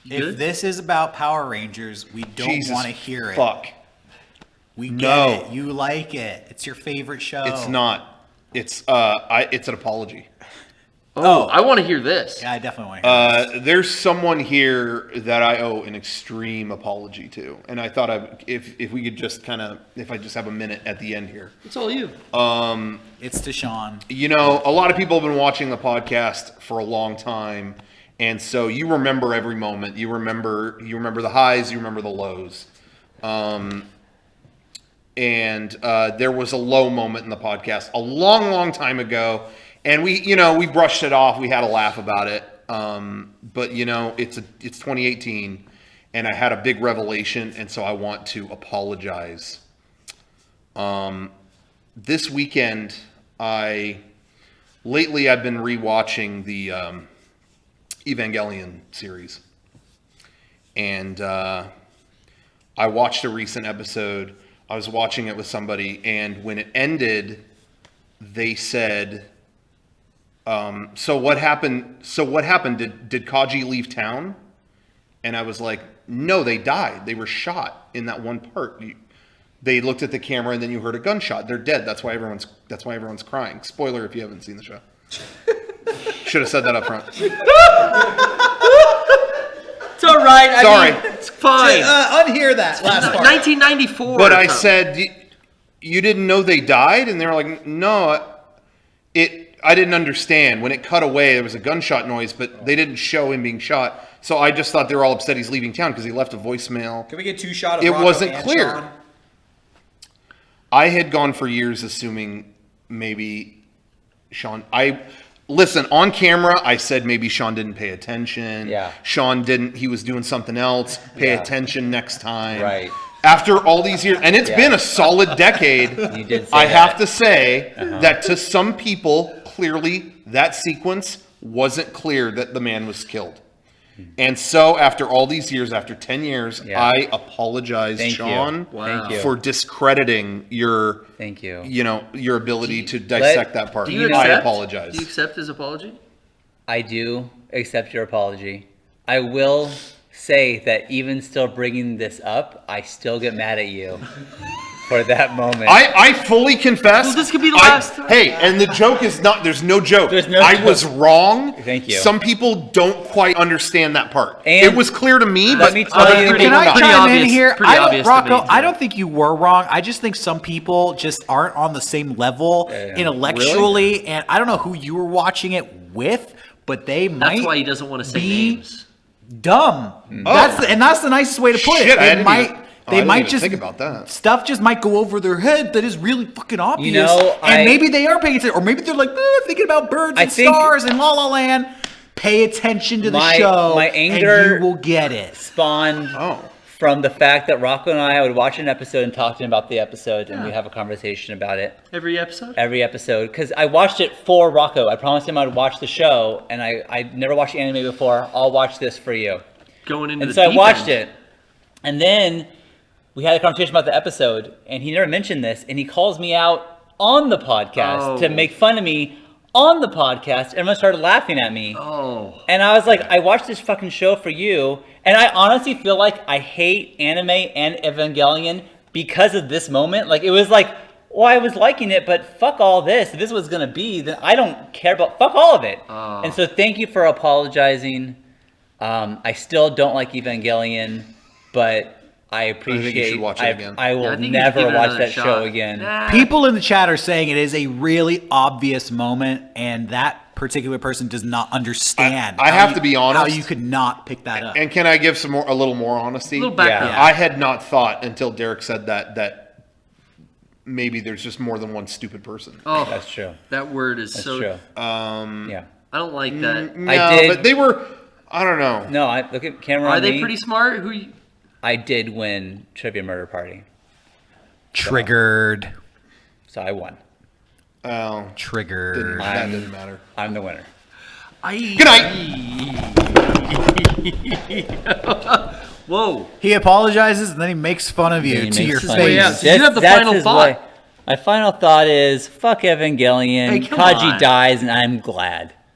If
good?
this is about Power Rangers, we don't
Jesus
want to hear it.
Fuck.
We get
No.
it. You like it. It's your favorite show.
It's not. It's it's an apology.
Oh, I want to hear this.
Yeah, I definitely want to hear this.
There's someone here that I owe an extreme apology to, and I thought if we could just if I just have a minute at the end here.
It's all you.
It's to Sean.
A lot of people have been watching the podcast for a long time, and so you remember every moment. You remember the highs, you remember the lows. And there was a low moment in the podcast a long, long time ago, and we brushed it off. We had a laugh about it. But it's 2018, and I had a big revelation, and so I want to apologize. This weekend, lately I've been rewatching the Evangelion series, and I watched a recent episode. I was watching it with somebody, and when it ended, they said, so what happened? Did Kaji leave town? And I was like, no, they died. They were shot in that one part. They looked at the camera, and then you heard a gunshot. They're dead. That's why everyone's crying. Spoiler if you haven't seen the show. Should have said that up front.
It's all right.
Sorry.
It's fine.
Unhear that last part.
1994.
But I said, you didn't know they died? And they were like, no, I didn't understand. When it cut away, there was a gunshot noise, but they didn't show him being shot. So I just thought they were all upset he's leaving town because he left a voicemail.
Can we get two shots of
It
Rocco
wasn't
and
clear.
Sean?
I had gone for years assuming maybe Sean... Listen, on camera, I said maybe Sean didn't pay attention.
Yeah.
Sean didn't... He was doing something else. Pay attention next time.
Right.
After all these years... And it's been a solid decade.
You did say
I
that.
have to say that to some people, clearly, that sequence wasn't clear that the man was killed. And so, after all these years, after 10 years, I apologize,
Thank you.
Sean,
Thank you.
for discrediting your,
Thank you.
your ability to dissect that part.
Do you
I
accept?
apologize.
Do you accept his apology?
I do accept your apology. I will say that even still bringing this up, I still get mad at you for that moment.
I fully confess.
Well, this could be the last time.
Hey, and the joke is not. There's no joke.
There's no
I
joke.
was wrong.
Thank you.
Some people don't quite understand that part.
And
it was clear to me,
let
but
me tell
other
you-
people
Can I
not.
Pretty
chime
obvious-
in here?
pretty
I don't,
obvious to
Rocco,
me, too.
I don't think you were wrong. I just think some people just aren't on the same level intellectually, and I don't know who you were watching it with, but they might
That's why he doesn't want to say
be
names.
dumb. That's the nicest way to put
Shit,
it.
I
They
didn't
might.
even- I
They
didn't
might
even
just
think about that.
Stuff just might go over their head that is really fucking obvious,
know,
and maybe they are paying attention, or maybe they're like thinking about birds
I
and
think-
stars and La La Land. Pay attention to the
My-
show,
my anger-
and you will get it.
Spawned
Oh.
from the fact that Rocco and I would watch an episode and talk to him about the episode, and we have a conversation about it
Every episode?
every episode. Because I watched it for Rocco. I promised him I'd watch the show, and I never watched anime before. I'll watch this for you.
Going into
And
the
so I
deep
watched
end.
it, and then we had a conversation about the episode, and he never mentioned this, and he calls me out on the podcast to make fun of me on the podcast, and everyone started laughing at me.
Oh.
And I was like, I watched this fucking show for you, and I honestly feel like I hate anime and Evangelion because of this moment. Like, it was like, well, I was liking it, but fuck all this. If this was gonna be, then I don't care about, fuck all of it.
Oh.
And so thank you for apologizing. I still don't like Evangelion, but I appreciate.
you should watch it again.
I will
Yeah, I think you should
never
give it
watch
another
that
shot.
show again.
Nah.
People in the chat are saying it is a really obvious moment, and that particular person does not understand.
I
how
have
you-
to be
how
honest.
you could not pick that up.
And can I give a little more honesty?
A little background.
Yeah.
I had not thought until Derek said that maybe there's just more than one stupid person.
Oh,
That's true.
that word is
That's
so.
true.
Mm.
Yeah.
I don't like that.
No,
I did-
but they were. I don't know.
No, I look at camera.
Are
on
they
me.
pretty smart? Who?
I did win Trivia Murder Party,
Triggered.
so I won.
Oh,
Triggered.
that didn't matter.
I'm the winner.
Good night.
Whoa.
He apologizes and then he makes fun of you
He
to
makes
your
fun of me.
face.
Yeah, so you have the final
his
thought.
way. My final thought is fuck Evangelion.
Hey, come
Kaji
on.
dies, and I'm glad.